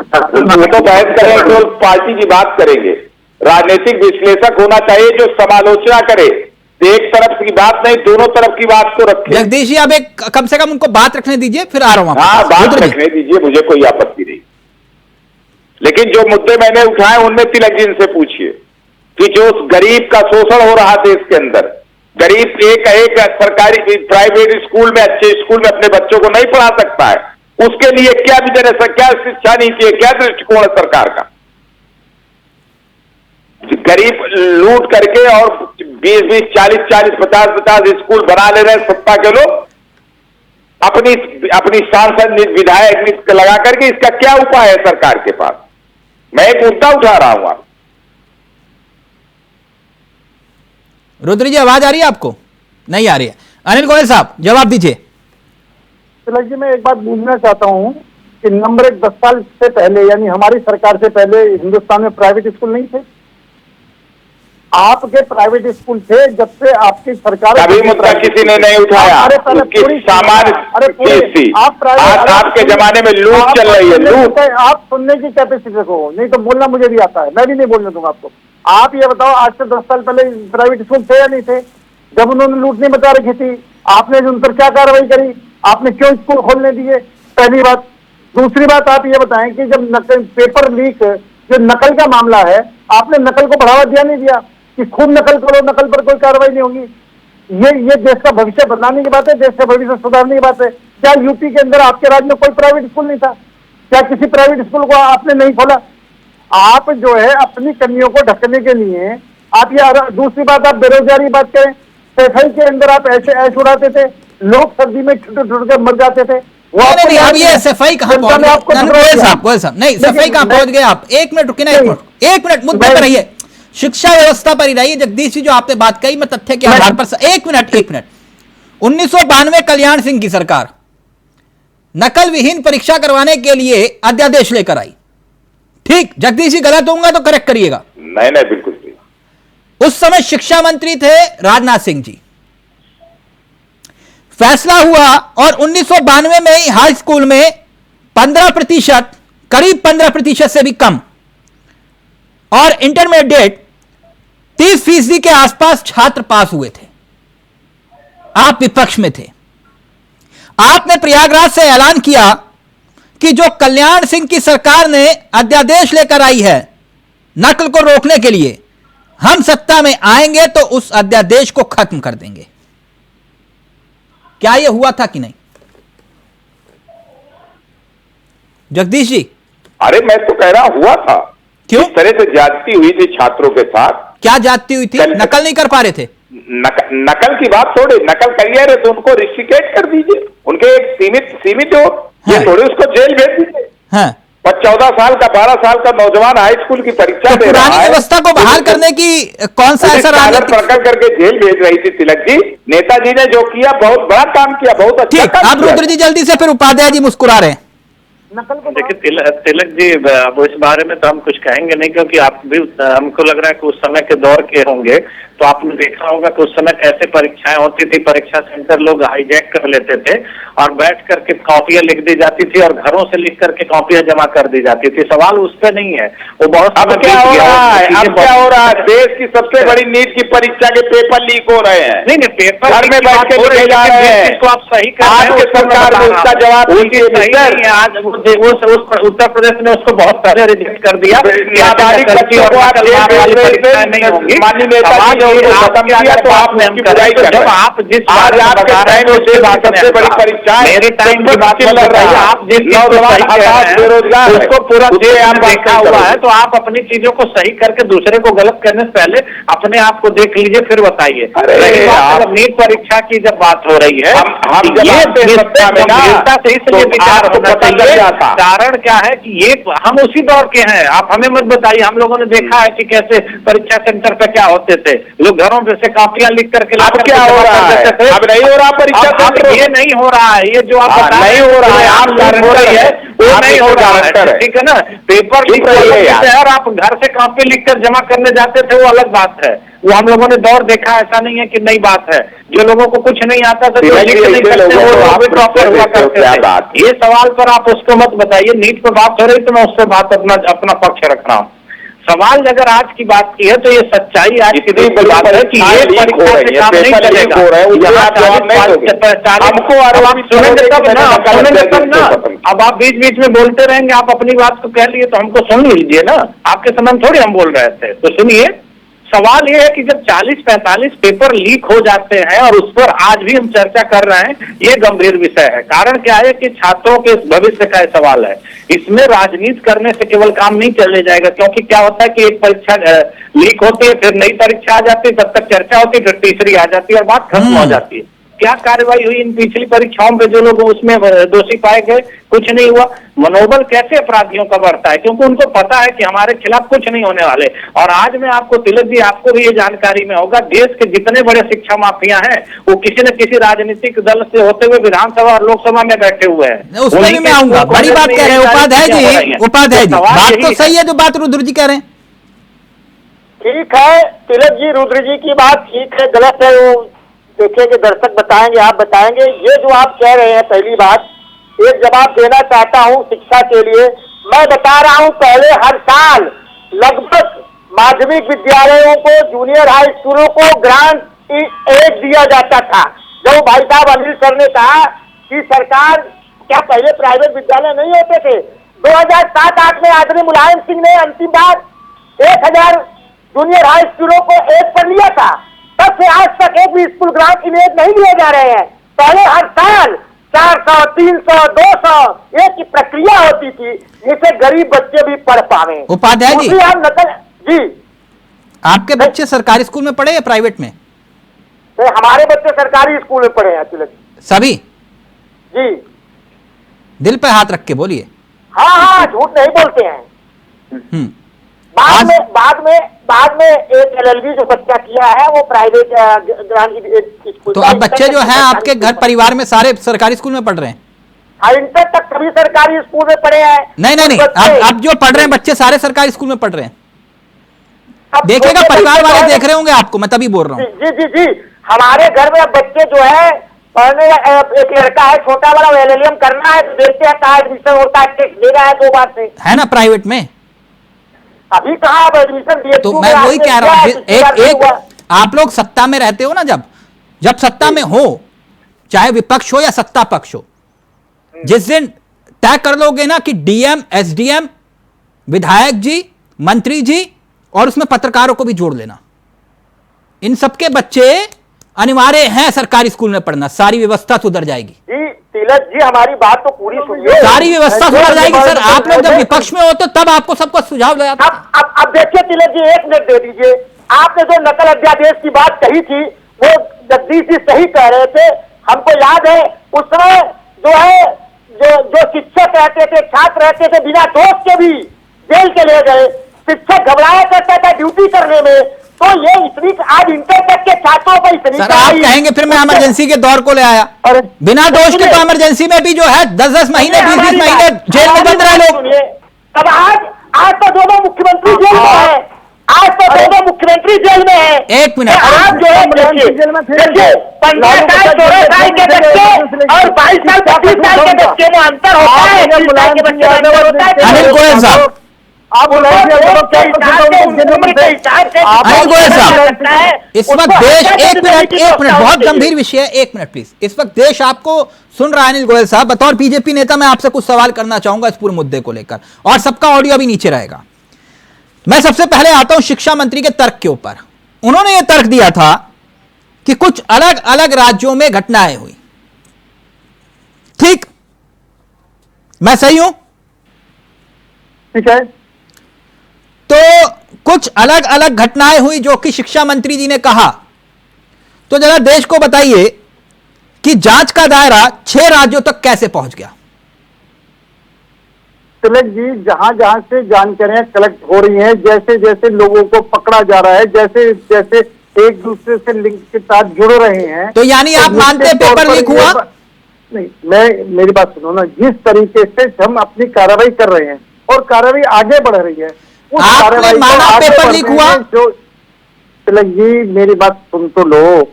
वो तो बहस करेंगे तो पार्टी की बात करेंगे। राजनीतिक विश्लेषक होना चाहिए जो समालोचना करे, एक तरफ की बात नहीं दोनों तरफ की बात को रखे। जगदीश जी अब एक कम से कम उनको बात रखने दीजिए, फिर आ रहा हूं। हाँ बात रखने दीजिए, मुझे कोई आपत्ति नहीं, लेकिन जो मुद्दे मैंने उठाए उनमें तिलक जी से पूछिए कि जो गरीब का शोषण हो रहा देश के अंदर, गरीब एक सरकारी प्राइवेट स्कूल में, अच्छे स्कूल में अपने बच्चों को नहीं पढ़ा सकता है, उसके लिए क्या विजन है, क्या शिक्षा नीति है, क्या दृष्टिकोण है सरकार का? गरीब लूट करके और 20-20, 40-40, 50-50 स्कूल बना ले रहे हैं सत्ता के लोग, अपनी सांसद विधायक लगा करके। इसका क्या उपाय है सरकार के पास? मैं एक मुद्दा उठा रहा हूं। आप रुद्र जी आवाज आ रही है आपको? नहीं आ रही है। अनिल गोयल साहब जवाब दीजिए। तिलक जी मैं एक बात पूछना चाहता हूं कि नंबर एक 10 साल से पहले यानी हमारी सरकार से पहले हिंदुस्तान में प्राइवेट स्कूल नहीं थे? आपके प्राइवेट स्कूल थे जब से आपकी सरकार, कभी मुद्दा किसी ने नहीं उठाया। अरे पहले पूरी सामान्य आप प्राइवेट, आपके जमाने में लूट चल रही है, लूट। आप सुनने की कैपेसिटी रखो, नहीं तो बोलना मुझे भी आता है, मैं भी नहीं बोलने दूंगा आपको। आप ये बताओ आज से 10 साल पहले प्राइवेट स्कूल थे या नहीं थे? जब उन्होंने लूट नहीं बता रखी थी, आपने उन पर क्या कार्रवाई करी? आपने क्यों स्कूल खोलने दिए? पहली बात। दूसरी बात आप ये बताएं कि जब नकल पेपर लीक, जो नकल का मामला है, आपने नकल को बढ़ावा दिया नहीं दिया कि खूब नकल करो, नकल पर कोई कार्रवाई नहीं होगी? ये देश का भविष्य बदलाने की बात है, देश का भविष्य सुधारने की बात है। क्या यूपी के अंदर आपके राज्य में कोई प्राइवेट स्कूल नहीं था? क्या किसी प्राइवेट स्कूल को आपने नहीं खोला? आप जो है अपनी कमियों को ढकने के लिए आप यार, दूसरी बात आप बेरोजगारी बात करें, सफाई के अंदर आप ऐसे ऐश उड़ाते थे, लोग सर्दी में छुट कर मर जाते थे। नहीं, अब ये सफाई कहां पहुंच गए? नहीं, सफाई कहां पहुंच गए आप? एक मिनट रुकिए ना, एक मिनट मुद्दे पर रहिए, शिक्षा व्यवस्था पर ही रहिए। जगदीश जी जो आपने बात कही, मैं तथ्य के आधार पर एक मिनट 1992 कल्याण सिंह की सरकार नकल विहीन परीक्षा करवाने के लिए अध्यादेश लेकर आई। ठीक, जगदीश जी गलत होऊंगा तो करेक्ट करिएगा। नहीं बिल्कुल सही। उस समय शिक्षा मंत्री थे राजनाथ सिंह जी। फैसला हुआ और 1992 में ही हाई स्कूल में 15%, करीब 15% से भी कम, और इंटरमीडिएट 30% के आसपास छात्र पास हुए थे। आप विपक्ष में थे, आपने प्रयागराज से ऐलान किया कि जो कल्याण सिंह की सरकार ने अध्यादेश लेकर आई है नकल को रोकने के लिए, हम सत्ता में आएंगे तो उस अध्यादेश को खत्म कर देंगे। क्या यह हुआ था कि नहीं जगदीश जी? अरे मैं तो कह रहा हुआ था। क्यों? इस तरह से ज्यादती हुई थी छात्रों के साथ। क्या ज्यादती हुई थी? नकल नहीं कर पा रहे थे? नकल की बात छोड़े, नकल करिए रहे तो उनको रिस्ट्रिकेट कर दीजिए, उनके एक सीमित हो। ये थोड़े उसको जेल भेज दीजिए। हाँ। 14 साल का 12 साल का नौजवान हाई स्कूल की परीक्षा दे रहा है, पुरानी व्यवस्था को बहाल करने की कौन सा ऐसा राजनीतिक पकड़ करके जेल भेज रही थी तिलक जी। नेताजी ने जो किया बहुत बड़ा काम किया, बहुत अच्छा काम किया। आप रुद्र जी जल्दी से, फिर उपाध्याय जी मुस्कुरा रहे हैं। देखिए तिलक जी, अब इस बारे में तो हम कुछ कहेंगे नहीं, क्योंकि आप भी, हमको लग रहा है कि उस समय के दौर के होंगे, तो आपने देखा होगा कि उस समय कैसे परीक्षाएं होती थी। परीक्षा सेंटर लोग हाईजैक कर लेते थे और बैठ करके कॉपियां लिख दी जाती थी और घरों से लिख करके कॉपियां जमा कर दी जाती थी। सवाल उस पर नहीं है, वो बहुत अब क्या हो रहा है? अब क्या हो रहा है? देश की सबसे बड़ी नीट की परीक्षा के पेपर लीक हो रहे हैं। नहीं पेपर घर में बैठ के लिखे जा रहे हैं। इसको आप सही कर रहे हैं, आज के सरकार ने उसका जवाब दीजिए। आज उत्तर प्रदेश ने उसको बहुत पहले रिजेक्ट कर दिया। माननीय नेताजी उनको खत्म किया तो आपने हम बुराई कर रहे हैं। आप जिस आज आपके टाइम में सबसे बड़ी परीक्षा मेरे टाइम की बात चल रही है, आप जिस बेरोजगार उसको पूरा देखा हुआ है, तो आप अपनी चीजों को सही करके दूसरे को गलत करने से पहले अपने आप को देख लीजिए, फिर बताइए। नीट परीक्षा की जब बात हो रही है, ये गंभीरता से इसलिए विचार होना चाहिए। कारण क्या है कि ये हम उसी दौर के हैं, आप हमें मत बताइए। हम लोगों ने देखा है कि कैसे परीक्षा सेंटर पे क्या होते थे, लोग घरों पे से कॉपियां लिख करके क्या हो रहा है, अब नहीं हो रहा परीक्षा सेंटर, ये नहीं हो रहा है, ये जो आप नहीं हो रहा है, आप हो रही है वो नहीं हो रहा है, ठीक है ना। पेपर लीक और आप घर से कॉपी लिख कर जमा करने जाते थे, वो अलग बात है। वो हम लोगों ने दौर देखा, ऐसा नहीं है कि नई बात है। जो लोगों को कुछ नहीं आता था, जो लिख नहीं करते वो प्रॉपर हुआ करते थे। ये सवाल पर आप उसको मत बताइए। नीट पर बात हो रही तो मैं उससे बात अपना पक्ष रख रहा हूँ। सवाल अगर आज की बात की है तो ये सच्चाई आज की बड़ी बात है कि ये परीक्षा से काम नहीं चलेगा। अब आप बीच बीच में बोलते रहेंगे, आप अपनी बात को कह लिए तो हमको सुन लीजिए ना। आपके समय थोड़ी हम बोल रहे थे, तो सुनिए। सवाल ये है कि जब 40-45 पेपर लीक हो जाते हैं और उस पर आज भी हम चर्चा कर रहे हैं, ये गंभीर विषय है। कारण क्या है कि छात्रों के भविष्य का सवाल है। इसमें राजनीति करने से केवल काम नहीं चले जाएगा, क्योंकि क्या होता है कि एक परीक्षा लीक होती है, फिर नई परीक्षा आ जाती है, तब तक चर्चा होती है, फिर तीसरी आ जाती है और बात खत्म हो जाती है। क्या कार्रवाई हुई इन पिछली परीक्षाओं में? जो लोग उसमें दोषी पाए गए, कुछ नहीं हुआ। मनोबल कैसे अपराधियों का बढ़ता है? क्योंकि उनको पता है कि हमारे खिलाफ कुछ नहीं होने वाले। और आज मैं आपको तिलक जी, आपको भी ये जानकारी में होगा, देश के जितने बड़े शिक्षा माफिया हैं वो किसी न किसी राजनीतिक दल से होते हुए विधानसभा और लोकसभा में बैठे हुए हैं। उसमें भी मैं आऊंगा। बड़ी बात कह रहे हैं उपाध्याय जी, बात तो सही है जो बात रुद्र जी कह रहे हैं। ठीक है तिलक जी, रुद्र जी की बात ठीक है, गलत है वो देखिए कि दर्शक बताएंगे, आप बताएंगे। ये जो आप कह रहे हैं, पहली बात एक जवाब देना चाहता हूं शिक्षा के लिए। मैं बता रहा हूं, पहले हर साल लगभग माध्यमिक विद्यालयों को, जूनियर हाई स्कूलों को ग्रांट एड दिया जाता था। जो भाई साहब अनिल सर ने कहा कि सरकार, क्या पहले प्राइवेट विद्यालय नहीं होते थे? 2007-8 में आदरणीय मुलायम सिंह ने अंतिम बार 1000 जूनियर हाई स्कूलों को एड पर लिया था। तब से आज तक एक भी स्कूल ग्रांट इमेज नहीं दिए जा रहे हैं। पहले हर साल 400, 300, 200 एक की प्रक्रिया होती थी, जिससे गरीब बच्चे भी पढ़ पावे। उपाध्याय जी, आप नकल जी, आपके बच्चे सरकारी स्कूल में पढ़े या प्राइवेट में? तो हमारे बच्चे सरकारी स्कूल में पढ़े हैं तिलक सभी जी। दिल पे हाथ रख के बोलिए। हाँ, झूठ नहीं बोलते हैं। बाद में एक LLB जो बच्चा किया है वो प्राइवेट स्कूल। तो अब बच्चे जो हैं आपके घर परिवार में सारे सरकारी स्कूल में पढ़ रहे हैं? हाँ, इंटर तक सभी सरकारी स्कूल में पढ़े हैं। नहीं, अब जो पढ़ रहे हैं बच्चे सारे सरकारी स्कूल में पढ़ रहे हैं। देखिएगा, परिवार वाले देख रहे होंगे आपको, मैं तभी बोल रहा हूँ। जी, हमारे घर में बच्चे जो है पढ़ने, एक लड़का है छोटा वाला, LLM करना है, तो देखते हैं कहाँ एडमिशन होता है, दे रहा है 2 बार से। है ना प्राइवेट में? अभी कहाँ आप एडमिशन दिए? तो मैं वही कह रहा हूँ, एक आप लोग सत्ता में रहते हो ना, जब सत्ता में हो, चाहे विपक्ष हो या सत्ता पक्ष हो, जिस दिन तय कर लोगे ना कि DM, SDM, विधायक जी, मंत्री जी और उसमें पत्रकारों को भी जोड़ लेना, इन सबके बच्चे अनिवार्य हैं सरकारी स्कूल में पढ़ना, सारी व्यवस्था सुधर जाएगी। जी तिलक जी, हमारी बात तो पूरी सुनिए। सारी व्यवस्था सुधर जाएगी सर। आप लोग जब विपक्ष में हो तो तब आपको सबको सुझाव लगाता। अब देखिए तिलक जी, 1 मिनट दे दीजिए। आपने जो नकल अध्यादेश की बात कही थी वो जगदीश जी सही कह रहे थे। हमको याद है उस समय जो है जो शिक्षक रहते थे, छात्र रहते थे, बिना दोष के भी जेल के ले गए। शिक्षक घबराया करता था ड्यूटी करने में, तो ये इतनी आज इंटर तक के छात्रों पर इतनी सर, आप कहेंगे फिर मैं इमरजेंसी के दौर को ले आया। बिना दोष के तो इमरजेंसी में भी जो है 10-10 महीने 20-20 महीने जेल में बंद रहे लोग। अब आज तो दोनों मुख्यमंत्री जेल में है। आज तो दोनों मुख्यमंत्री जेल में है। 1 मिनट, आप जो है देखिए 15 साल 16 साल के बच्चे और 22 साल 25 साल के बच्चे में अंतर होता है। अनिल गोयल साहब, इस वक्त देश, एक मिनट बहुत गंभीर विषय है, 1 मिनट प्लीज। इस वक्त देश आपको सुन रहा है। अनिल गोयल साहब, बतौर बीजेपी नेता मैं आपसे कुछ सवाल करना चाहूंगा इस पूरे मुद्दे को लेकर, और सबका ऑडियो भी नीचे रहेगा। मैं सबसे पहले आता हूं शिक्षा मंत्री के तर्क के ऊपर। उन्होंने यह तर्क दिया था कि कुछ अलग अलग राज्यों में घटनाएं हुई। ठीक, मैं सही हूं? ठीक है। तो कुछ अलग अलग घटनाएं हुई जो कि शिक्षा मंत्री जी ने कहा, तो जरा देश को बताइए कि जांच का दायरा 6 राज्यों तक कैसे पहुंच गया? तिलक जी, जहां जहां से जानकारियां कलेक्ट हो रही हैं, जैसे जैसे लोगों को पकड़ा जा रहा है, जैसे जैसे एक दूसरे से लिंक के साथ जुड़ रहे हैं, तो यानी आप मानते हैं पेपर लीक हुआ? नहीं, मेरी बात सुनो ना। जिस तरीके से हम अपनी कार्रवाई कर रहे हैं और कार्रवाई आगे बढ़ रही है, उस आपने माना पेपर लीक हुआ? जो तिलक जी, मेरी बात सुन तो लो।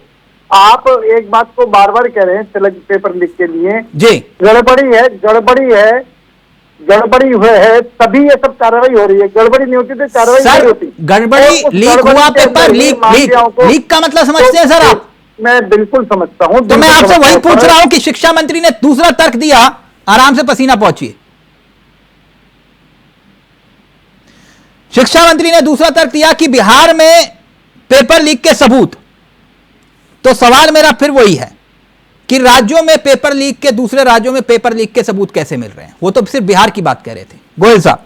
आप एक बात को बार बार कह रहे हैं तिलक पेपर लीक के लिए जी गड़बड़ी हुए है, तभी ये सब कार्रवाई हो रही है। गड़बड़ी नहीं होती तो कार्रवाई नहीं होती। गड़बड़ी लीक हुआ, पेपर लीक का मतलब समझते हैं सर आप? मैं बिल्कुल समझता हूं। तो मैं आपसे वही पूछ रहा हूं कि शिक्षा मंत्री ने दूसरा तर्क दिया, आराम से पसीना पहुंचिए। शिक्षा मंत्री ने दूसरा तर्क दिया कि बिहार में पेपर लीक के सबूत। तो सवाल मेरा फिर वही है कि राज्यों में पेपर लीक के, दूसरे राज्यों में पेपर लीक के सबूत कैसे मिल रहे हैं? वो तो सिर्फ बिहार की बात कह रहे थे गोयल साहब।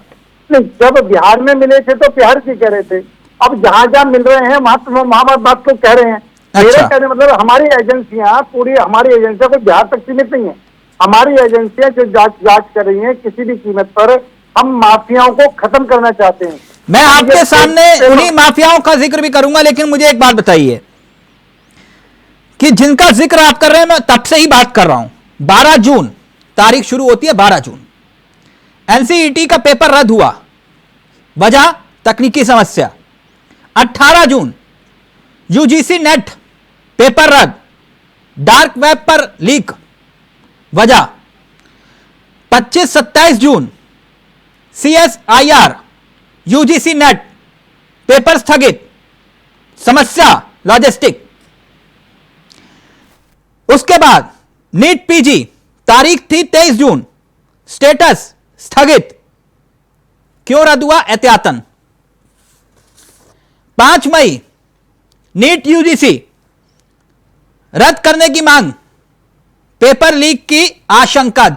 नहीं, जब बिहार में मिले थे तो बिहार की कह रहे थे। अब जहां जहां मिल रहे हैं वहां बात को कह रहे हैं। मेरा कहने मतलब हमारी एजेंसियां, पूरी हमारी एजेंसियां कोई बिहार तक सीमित नहीं है। हमारी एजेंसियां जो जांच कर रही हैं, किसी भी कीमत पर हम माफियाओं को खत्म करना चाहते हैं। मैं आपके सामने उन्हीं माफियाओं का जिक्र भी करूंगा, लेकिन मुझे एक बात बताइए कि जिनका जिक्र आप कर रहे हैं, मैं तब से ही बात कर रहा हूं। 12 जून तारीख शुरू होती है, 12 जून एनसीईटी का पेपर रद्द हुआ, वजह तकनीकी समस्या। 18 जून यूजीसी नेट पेपर रद्द, डार्क वेब पर लीक, वजह। 25-27 जून सीएसआईआर यूजीसी नेट पेपर स्थगित, समस्या लॉजिस्टिक। उसके बाद नीट पीजी तारीख थी 23 जून, स्टेटस स्थगित। क्यों रद्द हुआ? एहतियातन। 5 मई नीट यूजीसी रद्द करने की मांग, पेपर लीक की आशंका।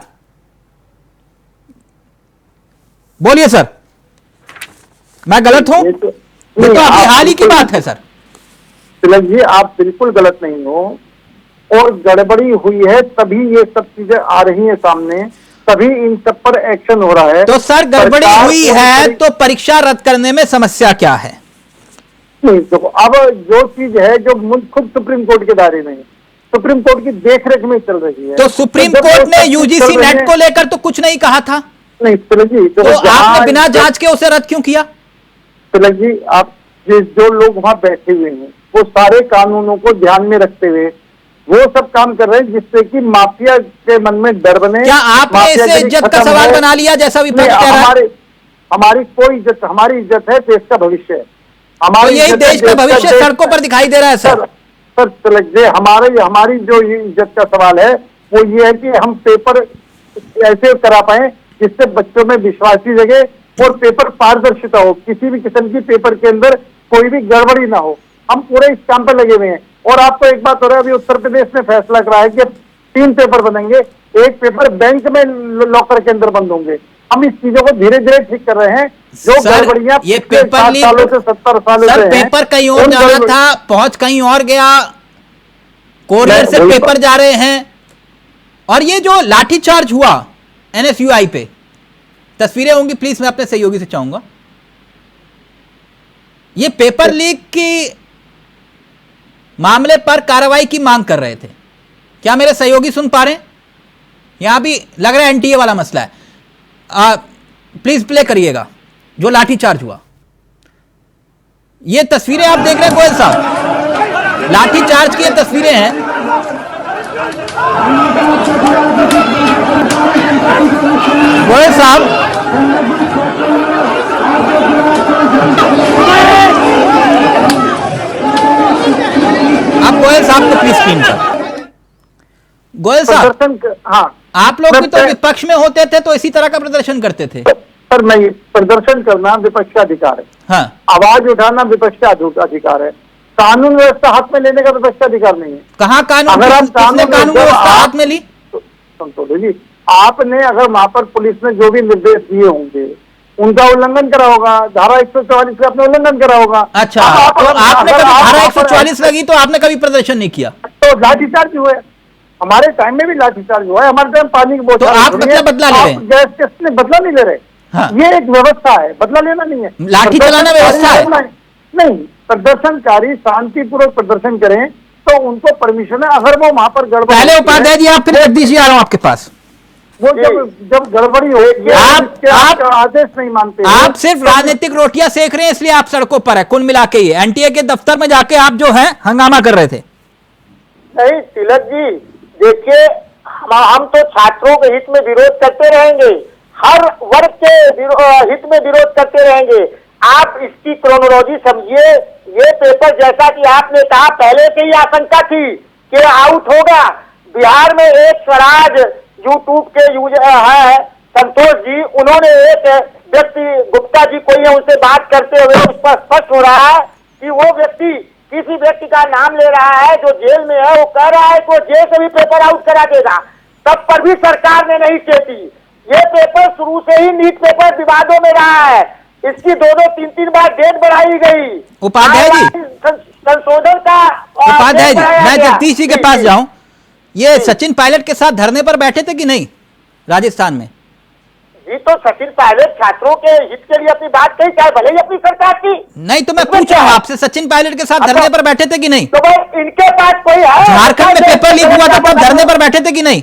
बोलिए सर, मैं गलत हूं? ये तो अभी हाल ही की बात है सर। तिलक जी, आप बिल्कुल गलत नहीं हो, और गड़बड़ी हुई है तभी ये सब चीजें आ रही हैं सामने, तभी इन सब पर एक्शन हो रहा है। तो सर गड़बड़ी हुई है तो परीक्षा रद्द करने में समस्या क्या है? नहीं, देखो, अब जो चीज है जो खुद सुप्रीम कोर्ट के दायरे में है, सुप्रीम कोर्ट की देखरेख में चल रही है। तो सुप्रीम कोर्ट ने यूजीसी नेट को लेकर तो कुछ नहीं कहा था? नहीं तिलक जी, तो आपने बिना जांच के उसे रद्द क्यों किया? तिलक जी, आप जो लोग वहां बैठे हुए हैं वो सारे कानूनों को ध्यान में रखते हुए वो सब काम कर रहे हैं जिससे कि माफिया के मन में डर बने। क्या आपने इसे इज्जत का सवाल बना लिया जैसा विपक्ष कह रहा है? हमारी कोई इज्जत, हमारी इज्जत है देश का भविष्य है। तो यही देश का भविष्य सड़कों पर दिखाई दे रहा है सर। सर तिलक जी, हमारी जो ये इज्जत का सवाल है वो ये है कि हम पेपर ऐसे करा पाए जिससे बच्चों में विश्वास ही जगे और पेपर पारदर्शिता हो, किसी भी किस्म की पेपर के अंदर कोई भी गड़बड़ी ना हो। हम पूरे इस काम पर लगे हुए हैं। और आपको एक बात हो रहा है, अभी उत्तर प्रदेश ने फैसला करा है कि 3 पेपर बनेंगे, एक पेपर बैंक में लॉकर के अंदर बंद होंगे। हम इस चीजों को धीरे धीरे ठीक कर रहे हैं। जो गड़बड़ियां ये पेपर लीक, 7 सालों से 70 सालों से पेपर कहीं और जाना था, पहुंच कहीं और गया, कोरियर से पेपर जा रहे हैं। और ये जो लाठीचार्ज हुआ एनएसयूआई पे, तस्वीरें होंगी प्लीज, मैं अपने सहयोगी से चाहूंगा। ये पेपर लीक की मामले पर कार्रवाई की मांग कर रहे थे। क्या मेरे सहयोगी सुन पा रहे हैं? यहां भी लग रहा है एनटीए वाला मसला है। प्लीज प्ले करिएगा जो लाठीचार्ज हुआ। ये तस्वीरें आप देख रहे हैं गोयल साहब, लाठीचार्ज की ये तस्वीरें हैं। गोयल साहब, आप गोयल साहब को प्लीज स्क्रीन पर। गोयल साहब, हाँ, आप लोग भी तो विपक्ष में होते थे तो इसी तरह का प्रदर्शन करते थे। सर नहीं, प्रदर्शन करना विपक्ष का अधिकार है। हाँ, आवाज उठाना विपक्ष का अधिकार है। कानून व्यवस्था हाथ में लेने का तो बच्चा अधिकार नहीं है। कहाँ कानून, अगर आप किसने कानून व्यवस्था हाथ में ली? संतोष जी, आपने अगर वहां पर पुलिस ने जो भी निर्देश दिए होंगे उनका उल्लंघन करा होगा, धारा 144 का आपने उल्लंघन करा होगा। अच्छा, तो आपने कभी धारा 144 लगी तो आपने कभी प्रदर्शन नहीं किया? तो लाठीचार्ज हुए, हमारे टाइम में भी लाठीचार्ज हुआ है, हमारे टाइम पानी की बोतल। तो आप मतलब बदला ले रहे हैं? गैस टेस्ट में बदला नहीं ले रहे। हाँ। ये एक व्यवस्था है, बदला लेना नहीं है। लाठी चलाना व्यवस्था है नहीं, प्रदर्शनकारी शांतिपूर्वक प्रदर्शन करें तो उनको परमिशन है। अगर वो वहां पर गड़बड़, पहले उपाध्याय जी आप, फिर जगदीश जी आ रहा हूं आपके पास। वो जब गड़बड़ी हो, आप आदेश नहीं मानते, आप सिर्फ राजनीतिक रोटियां सेक रहे हैं इसलिए आप सड़कों पर है। कुल मिला के ये एनटीए के दफ्तर में जाके आप जो है हंगामा कर रहे थे। नहीं तिलक जी, देखिए हम तो छात्रों के हित में विरोध करते रहेंगे, हर वर्ग के हित में विरोध करते रहेंगे। आप इसकी क्रोनोलॉजी समझिए। ये पेपर जैसा कि आपने कहा पहले से ही आशंका थी कि आउट होगा। बिहार में एक स्वराज यूट्यूब के यूजर है संतोष जी, उन्होंने एक व्यक्ति गुप्ता जी कोई है उनसे बात करते हुए उस पर स्पष्ट हो रहा है कि वो व्यक्ति किसी व्यक्ति का नाम ले रहा है जो जेल में है, वो कह रहा है कि वो जेल से भी पेपर आउट करा देगा। तब पर भी सरकार ने नहीं चेती। ये पेपर शुरू से ही नीट पेपर विवादों में रहा है, इसकी 2-2, 3-3 बार डेट बढ़ाई गई। उपाध्याय जी, संशोधन का उपाध्याय जी, मैं जगदीश जी के पास जाऊं। ये सचिन पायलट के साथ धरने पर बैठे थे कि नहीं राजस्थान में? जी, तो सचिन पायलट छात्रों के हित के लिए अपनी बात कही, चाहे भले ही अपनी सरकार की। नहीं तो मैं पूछ रहा हूँ आपसे, सचिन पायलट के साथ धरने पर बैठे थे कि नहीं? तो भाई इनके पास कोई है? झारखंड में पेपर लीक हुआ था तब धरने पर बैठे थे कि नहीं?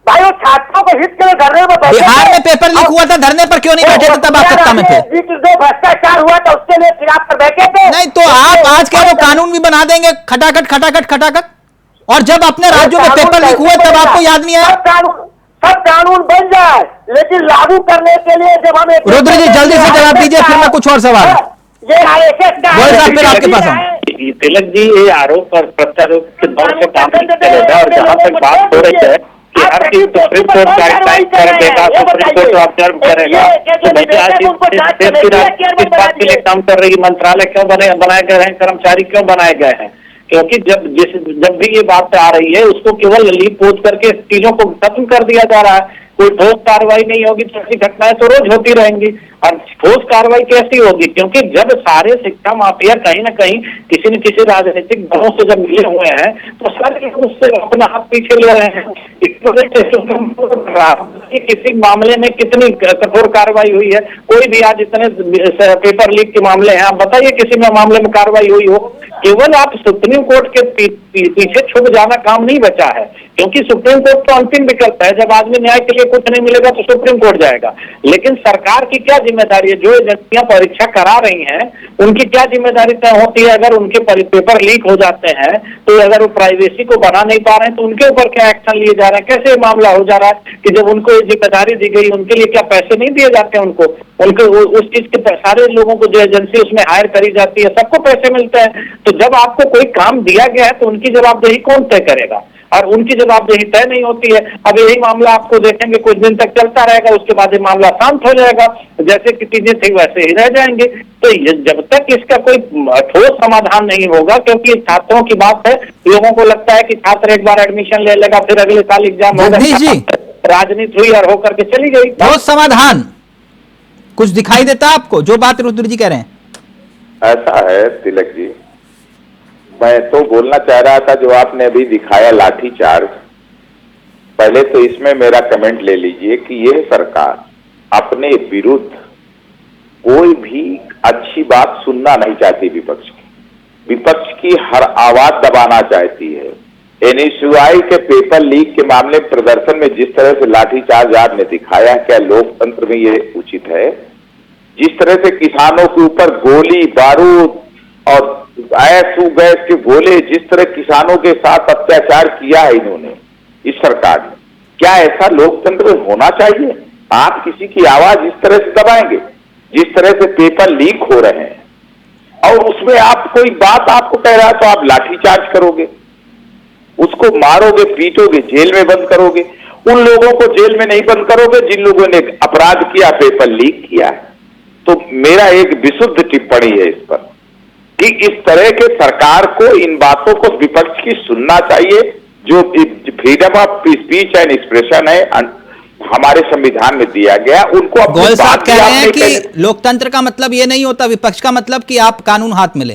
भाई वो छात्रों के हित के लिए धरने पर बैठे। बिहार में पेपर लीक हुआ था, धरने पर क्यों नहीं बैठे थे तब आप सत्ता में थे? जो भ्रष्टाचार हुआ था उसके लिए खिलाफ पर बैठे थे। नहीं तो आप आज के वो कानून भी बना देंगे खटाखट खटाखट खटाखट, और जब अपने राज्यों में पेपर लीक हुए तब आपको याद नहीं आया? सब कानून बन जाए लेकिन लागू करने के लिए जब हमें। रुद्र जी जल्दी से जवाब दीजिए, फिर मैं कुछ और सवाल। ये फिर आपके पास आऊं। तिलक जी, ये आरोप और प्रत्यारोप के दौर से काम चलेगा, और जहाँ तक बात हो रही है कि हर चीज सुप्रीम कोर्ट गाइडलाइन कर देगा, सुप्रीम कोर्ट ऑब्जर्व करेगा, तो भैया आज इस बात के लिए काम कर रही मंत्रालय क्यों बनाए गए हैं, कर्मचारी क्यों बनाए गए हैं? क्योंकि जब भी ये बात आ रही है उसको केवल लीप पोत करके चीजों को खत्म कर दिया जा रहा है। कोई ठोस कार्रवाई नहीं होगी तो ऐसी घटनाएं तो रोज होती रहेंगी। और ठोस कार्रवाई कैसी होगी? क्योंकि जब सारे शिक्षा माफिया कहीं ना कहीं किसी न किसी राजनीतिक दलों से जब मिले हुए हैं तो सारे लोग उससे अपना हाथ पीछे ले रहे हैं। इस वजह से किसी मामले में कितनी कठोर कार्रवाई हुई है? कोई भी आज इतने पेपर लीक के मामले हैं, आप बताइए किसी में मामले में कार्रवाई हुई हो? केवल आप सुप्रीम कोर्ट के पीछे छुप जाना काम नहीं बचा है, क्योंकि सुप्रीम कोर्ट तो अंतिम विकल्प है। जब आदमी न्याय के लिए कुछ नहीं मिलेगा तो सुप्रीम कोर्ट जाएगा। लेकिन सरकार की क्या जिम्मेदारी है? जो एजेंसियां परीक्षा करा रही हैं उनकी क्या जिम्मेदारी तय होती है? अगर उनके पेपर लीक हो जाते हैं तो अगर वो प्राइवेसी को बना नहीं पा रहे हैं तो उनके ऊपर क्या एक्शन लिए जा रहे हैं? कैसे मामला हो जा रहा है कि जब उनको ये जिम्मेदारी दी गई उनके लिए क्या पैसे नहीं दिए जाते हैं? उनको उस चीज के सारे लोगों को जो एजेंसी उसमें हायर करी जाती है सबको पैसे मिलते हैं। तो जब आपको कोई काम दिया गया है तो उनकी जवाबदेही कौन तय करेगा? और उनकी जवाबदेही तय नहीं होती है। अब यही मामला आपको देखेंगे कुछ दिन तक चलता रहेगा, उसके बाद ये मामला शांत हो जाएगा, जैसे कि चीजें थी वैसे ही रह जाएंगे। तो जब तक इसका कोई ठोस समाधान नहीं होगा, क्योंकि छात्रों की बात है, लोगों को लगता है कि छात्र एक बार एडमिशन ले लेगा फिर अगले साल एग्जाम होगा, राजनीति हुई और होकर के चली गई। ठोस समाधान कुछ दिखाई देता आपको? जो बात रुद्र जी कह रहे हैं ऐसा है तिलक जी, मैं तो बोलना चाह रहा था जो आपने अभी दिखाया लाठीचार्ज, पहले तो इसमें मेरा कमेंट ले लीजिए कि ये सरकार अपने विरुद्ध कोई भी अच्छी बात सुनना नहीं चाहती। विपक्ष की हर आवाज दबाना चाहती है। एनएसयूआई के पेपर लीक के मामले प्रदर्शन में जिस तरह से लाठीचार्ज आपने दिखाया, क्या लोकतंत्र में ये उचित है? जिस तरह से किसानों के ऊपर गोली बारूद और गैस के गोले, जिस तरह किसानों के साथ अत्याचार किया है इन्होंने, इस सरकार ने, क्या ऐसा लोकतंत्र होना चाहिए? आप किसी की आवाज इस तरह से दबाएंगे? जिस तरह से पेपर लीक हो रहे हैं और उसमें आप कोई बात आपको कह रहा है तो आप लाठीचार्ज करोगे, उसको मारोगे, पीटोगे, जेल में बंद करोगे। उन लोगों को जेल में नहीं बंद करोगे जिन लोगों ने अपराध किया, पेपर लीक किया है। तो मेरा एक विशुद्ध टिप्पणी है इस पर कि इस तरह के सरकार को इन बातों को विपक्ष की सुनना चाहिए। जो freedom of speech and expression है हमारे संविधान में दिया गया, उनको गोयल साहब कह रहे हैं कि लोकतंत्र का मतलब ये नहीं होता, विपक्ष का मतलब कि आप कानून हाथ में ले।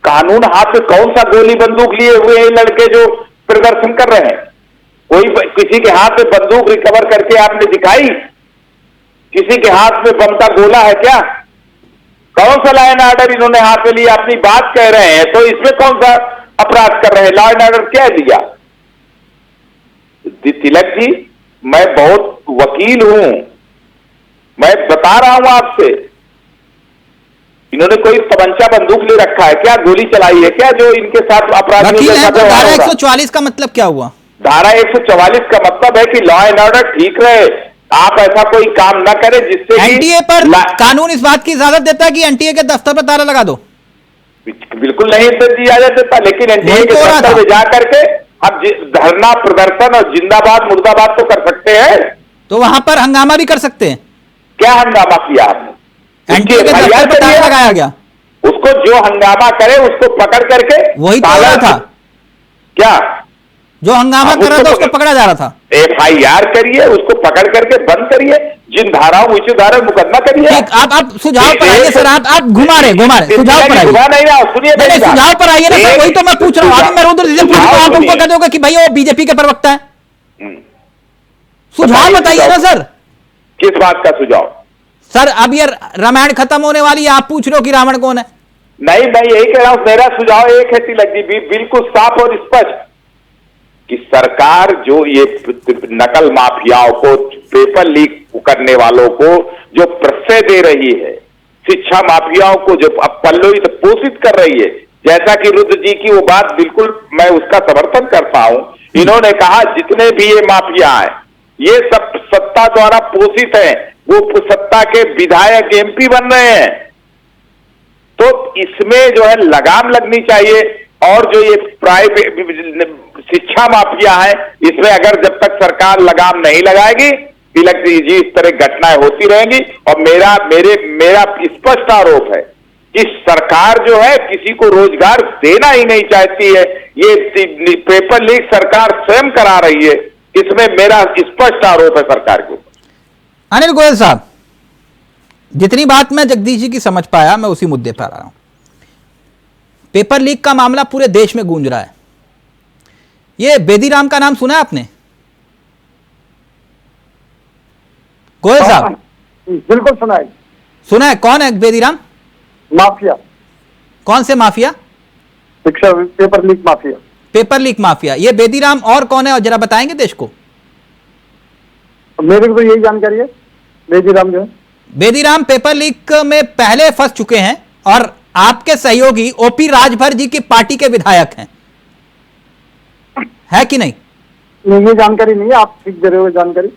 कानून हाथ में कौन सा गोली बंदूक लिए हुए हैं लड़के जो प्रदर्शन कर रहे हैं? कोई किसी के हाथ में बंदूक रिकवर करके आपने दिखाई? किसी के हाथ में बम का गोला है क्या? कौन सा लॉ एंड ऑर्डर इन्होंने हाथ में लिया? अपनी बात कह रहे हैं तो इसमें कौन सा अपराध कर रहे हैं? लॉ एंड ऑर्डर क्या दिया? तिलक जी, मैं बहुत वकील हूं, मैं बता रहा हूं आपसे, इन्होंने कोई तमंचा बंदूक ले रखा है क्या? गोली चलाई है क्या जो इनके साथ अपराध? तो धारा 144 का मतलब क्या हुआ? धारा 144 का मतलब है कि लॉ एंड ऑर्डर ठीक रहे, आप ऐसा कोई काम ना करें जिससे एनटीए पर कानून इस बात की इजाजत देता है कि एनटीए के दफ्तर पर ताला लगा दो। बिल्कुल नहीं दिया जाता, लेकिन एनटीए के दफ्तर में जाकर के हम धरना प्रदर्शन और जिंदाबाद मुर्दाबाद तो कर सकते हैं। तो वहां पर हंगामा भी कर सकते हैं। क्या हंगामा किया आपने? एनटीए के दफ्तर पर ताला लगाया गया। उसको जो हंगामा करे उसको पकड़ करके वही तो था क्या? जो हंगामा कर रहा था उसको पकड़ा जा रहा था। FIR करिए, उसको पकड़ करके बंद करिए, जिन धाराओं उचित धारा मुकदमा करिए। आप सुझाव पर आइए सर, आप घुमा रहे सुझाव पर आइए। नहीं रहा, सुनिए सुझाव पर आइए ना सर, वही तो मैं पूछ रहा हूँ। मैं रुद्र जी पूछ रहा हूँ, आप उनको कह दोगे कि भाई वो बीजेपी के प्रवक्ता है। सुझाव बताइए ना सर। किस बात का सुझाव? सर अब ये रामायण खत्म होने वाली है, आप पूछ रहे हो कि रावण कौन है? नहीं, मैं यही कह रहा हूं, मेरा सुझाव एक है तिलक जी, बिल्कुल साफ और स्पष्ट कि सरकार जो ये नकल माफियाओं को, पेपर लीक करने वालों को जो प्रश्रय दे रही है, शिक्षा माफियाओं को जो पल्लोहित पोषित कर रही है, जैसा कि रुद्र जी की वो बात बिल्कुल मैं उसका समर्थन करता हूं। इन्होंने कहा जितने भी ये माफिया है ये सब सत्ता द्वारा पोषित है, वो सत्ता के विधायक MP बन रहे हैं, तो इसमें जो है लगाम लगनी चाहिए। और जो ये प्राइवेट शिक्षा माफिया है, इसमें अगर जब तक सरकार लगाम नहीं लगाएगी तिलक जी इस तरह घटनाएं होती रहेंगी। और मेरा स्पष्ट आरोप है कि सरकार जो है किसी को रोजगार देना ही नहीं चाहती है, ये पेपर लीक सरकार स्वयं करा रही है, इसमें मेरा स्पष्ट आरोप है सरकार के ऊपर। अनिल गोयल साहब, जितनी बात मैं जगदीश जी की समझ पाया मैं उसी मुद्दे पर आ रहा हूं। पेपर लीक का मामला पूरे देश में गूंज रहा है। ये बेदीराम का नाम सुना है आपने? गोयल साहब बिल्कुल सुना है। सुना है? कौन है बेदीराम? माफिया। कौन से माफिया? शिक्षा paper leak mafia. Paper leak mafia. ये बेदीराम और कौन है, और जरा बताएंगे देश को? मेरे को तो यही जानकारी है। बेदीराम जो है, बेदीराम पेपर लीक में पहले फंस चुके हैं और आपके सहयोगी OP राजभर जी की पार्टी के विधायक हैं, है कि नहीं? ये जानकारी नहीं है, आप ठीक दे रहे हो जानकारी।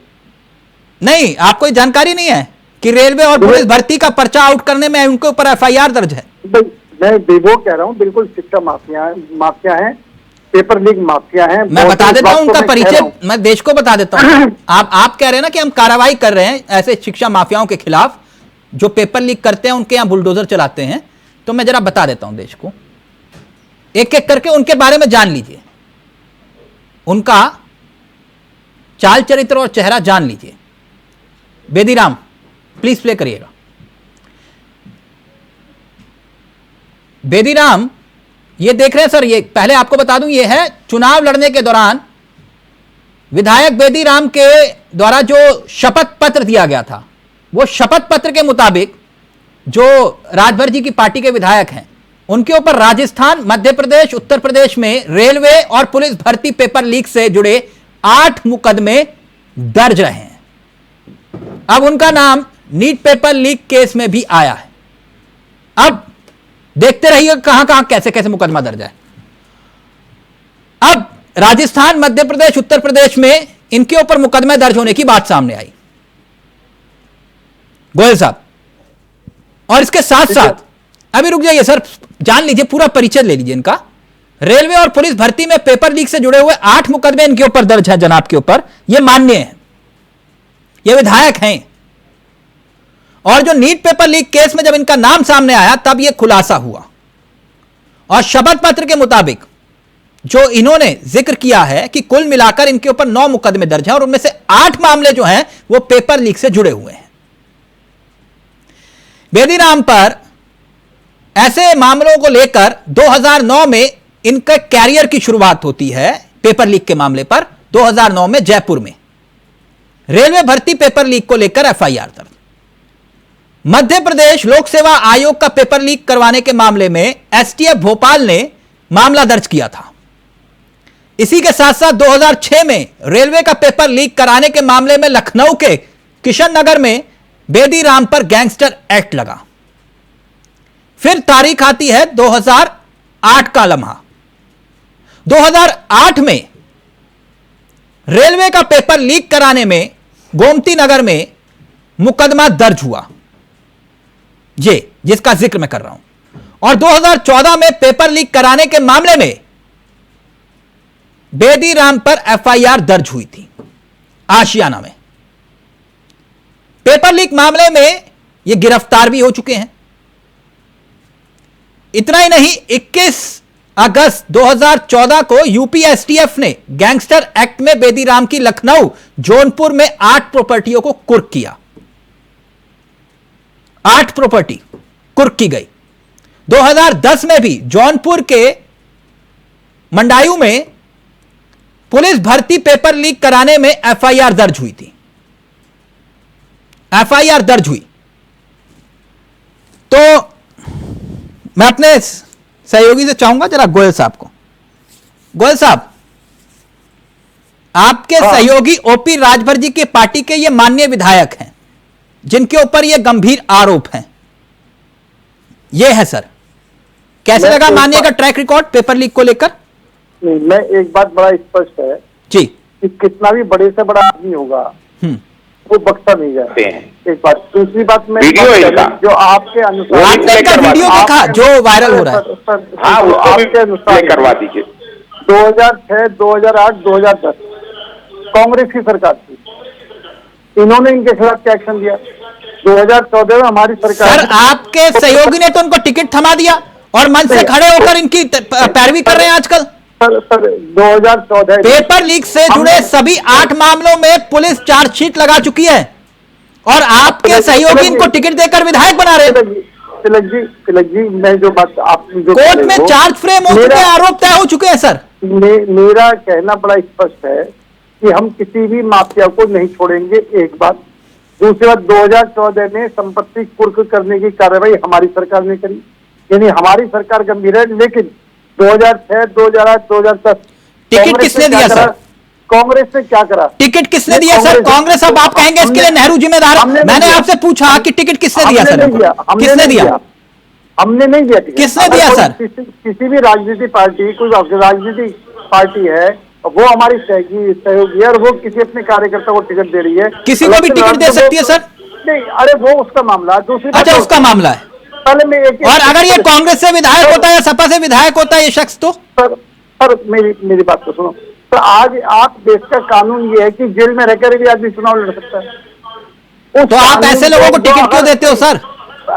नहीं, आपको जानकारी नहीं है कि रेलवे और पुलिस भर्ती का पर्चा आउट करने में उनके ऊपर FIR दर्ज है? मैं वो कह रहा हूँ, बिल्कुल शिक्षा माफिया है, पेपर लीक माफिया है। मैं बता देता हूं उनका परिचय, मैं देश को बता देता हूं। आप कह रहे हैं ना कि हम कार्रवाई कर रहे हैं ऐसे शिक्षा माफियाओं के खिलाफ जो पेपर लीक करते हैं, उनके यहां बुलडोजर चलाते हैं। तो मैं जरा बता देता हूं देश को, एक एक करके उनके बारे में जान लीजिए, उनका चाल चरित्र और चेहरा जान लीजिए। बेदीराम प्लीज प्ले करिएगा। बेदीराम, ये देख रहे हैं सर, ये पहले आपको बता दूं, ये है चुनाव लड़ने के दौरान विधायक बेदीराम के द्वारा जो शपथ पत्र दिया गया था, वो शपथ पत्र के मुताबिक जो राजभर जी की पार्टी के विधायक हैं, उनके ऊपर राजस्थान, मध्य प्रदेश, उत्तर प्रदेश में रेलवे और पुलिस भर्ती पेपर लीक से जुड़े 8 मुकदमे दर्ज रहे हैं। अब उनका नाम नीट पेपर लीक केस में भी आया है। अब देखते रहिए कहां कहां कैसे कैसे मुकदमा दर्ज है। अब राजस्थान, मध्य प्रदेश, उत्तर प्रदेश में इनके ऊपर मुकदमा दर्ज होने की बात सामने आई, गोयल साहब। और इसके साथ साथ अभी रुक जाइए सर, जान लीजिए, पूरा परिचय ले लीजिए इनका। रेलवे और पुलिस भर्ती में पेपर लीक से जुड़े हुए 8 मुकदमे इनके ऊपर दर्ज है जनाब के ऊपर। ये मान्य है, ये विधायक हैं। और जो नीट पेपर लीक केस में जब इनका नाम सामने आया तब यह खुलासा हुआ। और शपथ पत्र के मुताबिक जो इन्होंने जिक्र किया है कि कुल मिलाकर इनके ऊपर 9 मुकदमे दर्ज हैं और उनमें से 8 मामले जो हैं वो पेपर लीक से जुड़े हुए हैं। बेदी राम पर ऐसे मामलों को लेकर 2009 में इनका कैरियर की शुरुआत होती है। पेपर लीक के मामले पर 2009 में जयपुर में रेलवे भर्ती पेपर लीक को लेकर एफआईआर दर्ज। मध्य प्रदेश लोक सेवा आयोग का पेपर लीक करवाने के मामले में एसटीएफ भोपाल ने मामला दर्ज किया था। इसी के साथ साथ 2006 में रेलवे का पेपर लीक कराने के मामले में लखनऊ के किशन नगर में बेदी राम पर गैंगस्टर एक्ट लगा। फिर तारीख आती है 2008 का लम्हा। 2008 में रेलवे का पेपर लीक कराने में गोमती नगर में मुकदमा दर्ज हुआ, ये जिसका जिक्र मैं कर रहा हूं। और 2014 में पेपर लीक कराने के मामले में बेदी राम पर एफआईआर दर्ज हुई थी आशियाना में। पेपर लीक मामले में ये गिरफ्तार भी हो चुके हैं। इतना ही नहीं, 21 अगस्त 2014 को यूपी एसटीएफ ने गैंगस्टर एक्ट में बेदी राम की लखनऊ जौनपुर में 8 प्रॉपर्टियों को कुर्क किया। 8 प्रॉपर्टी कुर्क की गई। 2010 में भी जौनपुर के मंडायू में पुलिस भर्ती पेपर लीक कराने में एफआईआर दर्ज हुई थी। एफआईआर दर्ज हुई तो मैं अपने सहयोगी से चाहूंगा जरा गोयल साहब को। गोयल साहब, आपके सहयोगी ओपी राजभर जी की पार्टी के ये माननीय विधायक हैं जिनके ऊपर ये गंभीर आरोप हैं। ये है सर, कैसे लगा माननीय का ट्रैक रिकॉर्ड पेपर लीक को लेकर? नहीं, मैं एक बात बड़ा स्पष्ट है जी कि कितना भी बड़े से बड़ा आदमी होगा वो बख्शा नहीं जाते हैं। एक बात। दूसरी बात में जो आपके अनुसार आपने का वीडियो देखा जो वायरल हो रहा है, हाँ, वो आपके अनुसार करवा दीजिए। 2006, 2008, 2010 कांग्रेस की सरकार थी, इन्होंने इनके खिलाफ क्या एक्शन दिया? 2014 में हमारी सरकार। सर, आपके सहयोगी ने तो उनको टिकट थमा दिया और मंच से खड़े होकर इनकी पैरवी कर रहे हैं आजकल। सर 2014 पेपर लीक से जुड़े सभी 8 मामलों में पुलिस चार्जशीट लगा चुकी है और आपके सहयोगी इनको टिकट देकर विधायक बना रहे हैं। तिलक जी, मैं जो बात आप कोर्ट में चार्ज फ्रेम हो चुके हैं, आरोप तय हो चुके हैं। सर, मेरा कहना बड़ा स्पष्ट है कि हम किसी भी माफिया को नहीं छोड़ेंगे, एक बात। दूसरी बात, 2014 में संपत्ति कुर्क करने की कार्रवाई हमारी सरकार ने करी, यानी हमारी सरकार गंभीर है। लेकिन 2006, 2008, 2010 टिकट किसने दिया सर? कांग्रेस ने क्या करा? टिकट किसने दिया सर? कांग्रेस। अब आप कहेंगे इसके लिए नेहरू जिम्मेदार है। मैंने आपसे पूछा कि टिकट किसने दिया सर? किसने दिया? हमने नहीं दिया। किसने दिया सर? किसी भी राजनीतिक पार्टी, कोई राजनीतिक पार्टी है, वो हमारी सहयोगी है और वो किसी अपने कार्यकर्ता को टिकट दे रही है। किसी को भी टिकट दे सकती है सर? नहीं, अरे वो उसका मामला। दूसरी अच्छा, उसका मामला है। पहले मैं और अगर ये कांग्रेस से विधायक होता है या सपा से विधायक होता है ये शख्स, तो सर मेरी बात तो सुनो। तो आज आप देश का कानून ये है कि जेल में रहकर भी आदमी चुनाव लड़ सकता है। तो आप ऐसे लोगों को टिकट क्यों देते हो सर?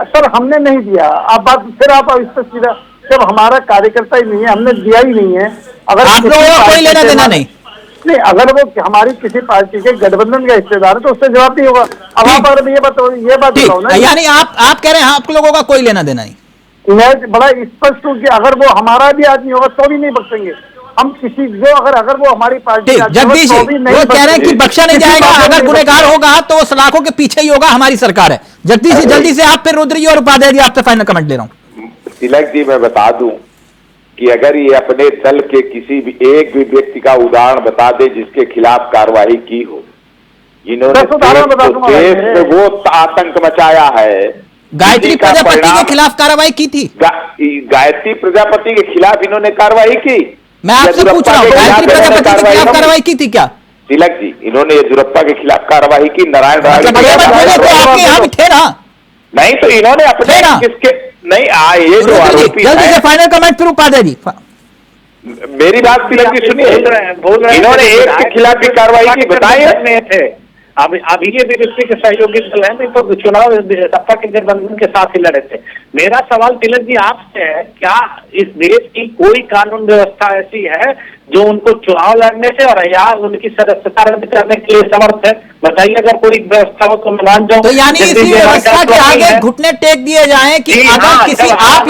सर हमने नहीं दिया। आप बात फिर आप इस पर सीधा, जब हमारा कार्यकर्ता ही नहीं है, हमने दिया ही नहीं है। अगर आप लोगों को कोई लेना देना नहीं, अगर वो हमारी किसी पार्टी के गठबंधन का हिस्सेदार है तो उससे जवाब नहीं होगा। अब आप अगर ये बात बताओ ना, यानी आप कह रहे हैं आप लोगों का कोई लेना देना नहीं। मैं बड़ा स्पष्ट हूँ कि अगर वो हमारा भी आदमी होगा तो भी नहीं बख्शेंगे हम किसी जो। अगर वो हमारी पार्टी जगदीश जी वो कह रहे हैं कि बख्शा नहीं जाएगा, अगर गुनहगार होगा तो वो सलाखों के पीछे ही होगा, हमारी सरकार है। जगदीश जी जल्दी से आप, फिर रुद्र जी और उपाध्याय जी, आपसे फाइनल कमेंट ले रहा हूँ। तिलक जी, मैं बता दूं कि अगर ये अपने दल के किसी भी एक भी व्यक्ति का उदाहरण बता दे जिसके खिलाफ कार्रवाई की हो, इन्होंने देश में वो आतंक मचाया है। गायत्री प्रजापति के खिलाफ कार्रवाई की थी। गायत्री प्रजापति के खिलाफ इन्होंने कार्रवाई की। मैं आपसे पूछ रहा हूँ, गायत्री प्रजापति के खिलाफ कार्रवाई की थी क्या? तिलक जी, इन्होंने येदियुरप्पा के खिलाफ कार्रवाई की। नारायण राय नहीं, तो इन्होंने अपने किसके नहीं आए ये जो आरोपी जल्दी से फाइनल कमेंट, फिर उपाध्याय जी। मेरी बात तिलक जी सुनिए, इन्होंने एक के खिलाफ भी कार्रवाई की, बताइए। अभी ये बीजेपी के सहयोगी दल है, नहीं तो चुनाव सत्ता के गठबंधन के साथ ही लड़े थे। मेरा सवाल तिलक जी आपसे है, क्या इस देश की कोई कानून व्यवस्था ऐसी है जो उनको चुनाव लड़ने से और या उनकी सदस्यता रद्द करने के लिए समर्थ है? बताइए, अगर कोई व्यवस्था हो तो मैं मान जाऊं। तो यानी इसी व्यवस्था के आगे घुटने टेक दिए जाएं कि अगर किसी आप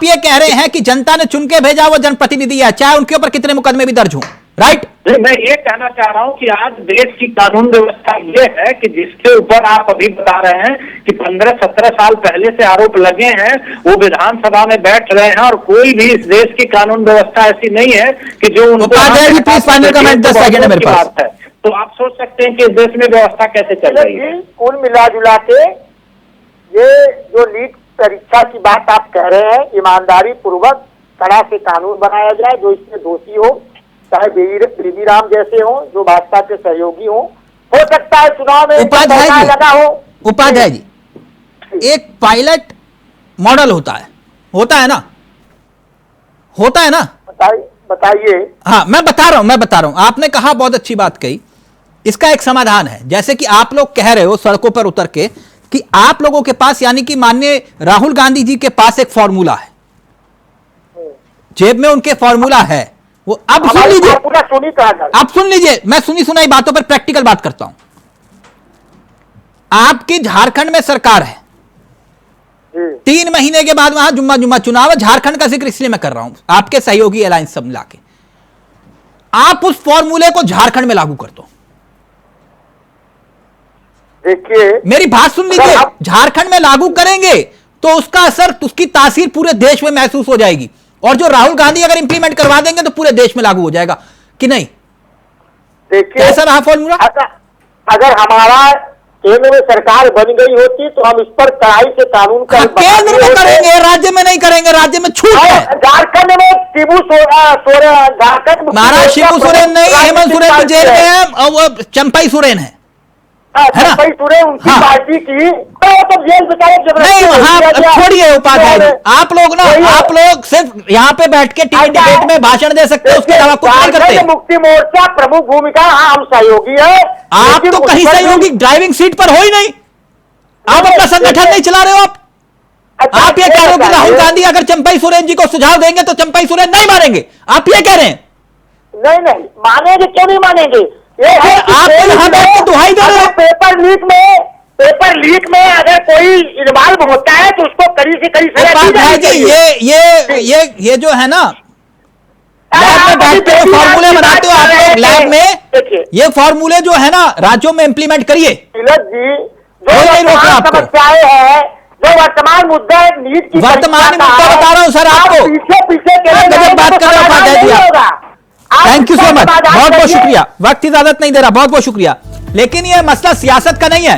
ये कह रहे हैं कि जनता ने चुन के भेजा वो जनप्रतिनिधि है, चाहे उनके ऊपर कितने मुकदमे भी दर्ज हों, राइट? मैं ये कहना चाह रहा हूं कि आज देश की कानून व्यवस्था ये है कि जिसके ऊपर आप अभी बता रहे हैं कि 15-17 साल पहले से आरोप लगे हैं, वो विधानसभा में बैठ रहे हैं और कोई भी इस देश की कानून व्यवस्था ऐसी नहीं है कि जो उनको फाइनल कमेंट 10 सेकंड मेरे पास है। तो आप सोच सकते हैं कि इस देश में व्यवस्था कैसे चल रही है। कुल मिला जुला के ये जो नीट परीक्षा की बात आप कह रहे हैं, ईमानदारी पूर्वक कड़ा से कानून बनाया जाए, जो इसमें दोषी हो, चाहे बेबी राम जैसे हो जो भाजपा के सहयोगी हो सकता है चुनाव में लगा हो। उपाध्याय जी, एक पायलट मॉडल होता है ना? बताइए। हाँ, मैं बता रहा हूं। आपने कहा, बहुत अच्छी बात कही। इसका एक समाधान है। जैसे कि आप लोग कह रहे हो सड़कों पर उतर के कि आप लोगों के पास, यानी कि माननीय राहुल गांधी जी के पास एक फॉर्मूला है, जेब में उनके फॉर्मूला है। वो अब सुन लीजिए, आप सुन लीजिए, मैं सुनी सुनाई बातों पर प्रैक्टिकल बात करता हूं। आपकी झारखंड में सरकार है, 3 महीने के बाद वहां जुम्मा चुनाव है। झारखंड का जिक्र इसलिए मैं कर रहा हूं, आपके सहयोगी अलायंस सब मिला के। आप उस फॉर्मूले को झारखंड में लागू कर दो। देखिए, मेरी बात सुन लीजिए, झारखंड में लागू करेंगे तो उसका असर, उसकी तासीर पूरे देश में महसूस हो जाएगी। और जो राहुल गांधी अगर इंप्लीमेंट करवा देंगे तो पूरे देश में लागू हो जाएगा कि नहीं? देखिए, कैसा रहा फॉर्मूला? अगर हमारा केंद्र में सरकार बन गई होती तो हम इस पर कड़ाई से कानून का केंद्र में करेंगे, राज्य में नहीं करेंगे। राज्य में छूट है। झारखंड में शिबू सोरेन, झारखंड महाराज शिबू सोरेन नहीं, हेमंत सोरेन की जेल में है, और वो चंपाई सोरेन है ना? उनकी पार्टी की तो जेल नहीं, हाँ, छोड़िए उपाध्याय जी, आप लोग सिर्फ यहाँ पे बैठ के टीवी डिबेट में भाषण दे सकते हैं, उसके अलावा कुछ नहीं करते। मुक्ति मोर्चा प्रमुख भूमिका, हम सहयोगी है। आप तो कहीं सहयोगी ड्राइविंग सीट पर हो ही नहीं। आप अपना संगठन नहीं चला रहे हो। आप ये कह रहे हो कि राहुल गांधी अगर चंपाई सोरेन जी को सुझाव देंगे तो चंपाई सोरेन नहीं मानेंगे, आप ये कह रहे हैं? नहीं मानेंगे, क्यों नहीं मानेंगे? आप यहां बैठ के दुहाई दे रहे हो। पेपर लीक में अगर कोई इन्वॉल्व होता है तो उसको कड़ी से कड़ी सजा दी जानी चाहिए। ये जो है ना, लैब में बैठ के फॉर्मूले बनाते हो आप लोग लैब में, ये फॉर्मूले जो है ना राज्यों में इंप्लीमेंट करिए। तिलक जी, जो समस्याएं हैं, जो वर्तमान मुद्दा है नीट की, वर्तमान मुद्दा बता रहा हूं सर आपको। पीछे बात कर रहे हो। थैंक यू सो मच, बहुत बहुत शुक्रिया। वक्त इजाजत नहीं दे रहा, बहुत बहुत शुक्रिया। लेकिन यह मसला सियासत का नहीं है।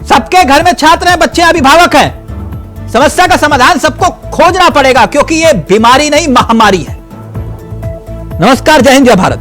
सबके घर में छात्र हैं, बच्चे, अभिभावक हैं। समस्या का समाधान सबको खोजना पड़ेगा, क्योंकि यह बीमारी नहीं, महामारी है। नमस्कार, जय हिंद, जय भारत।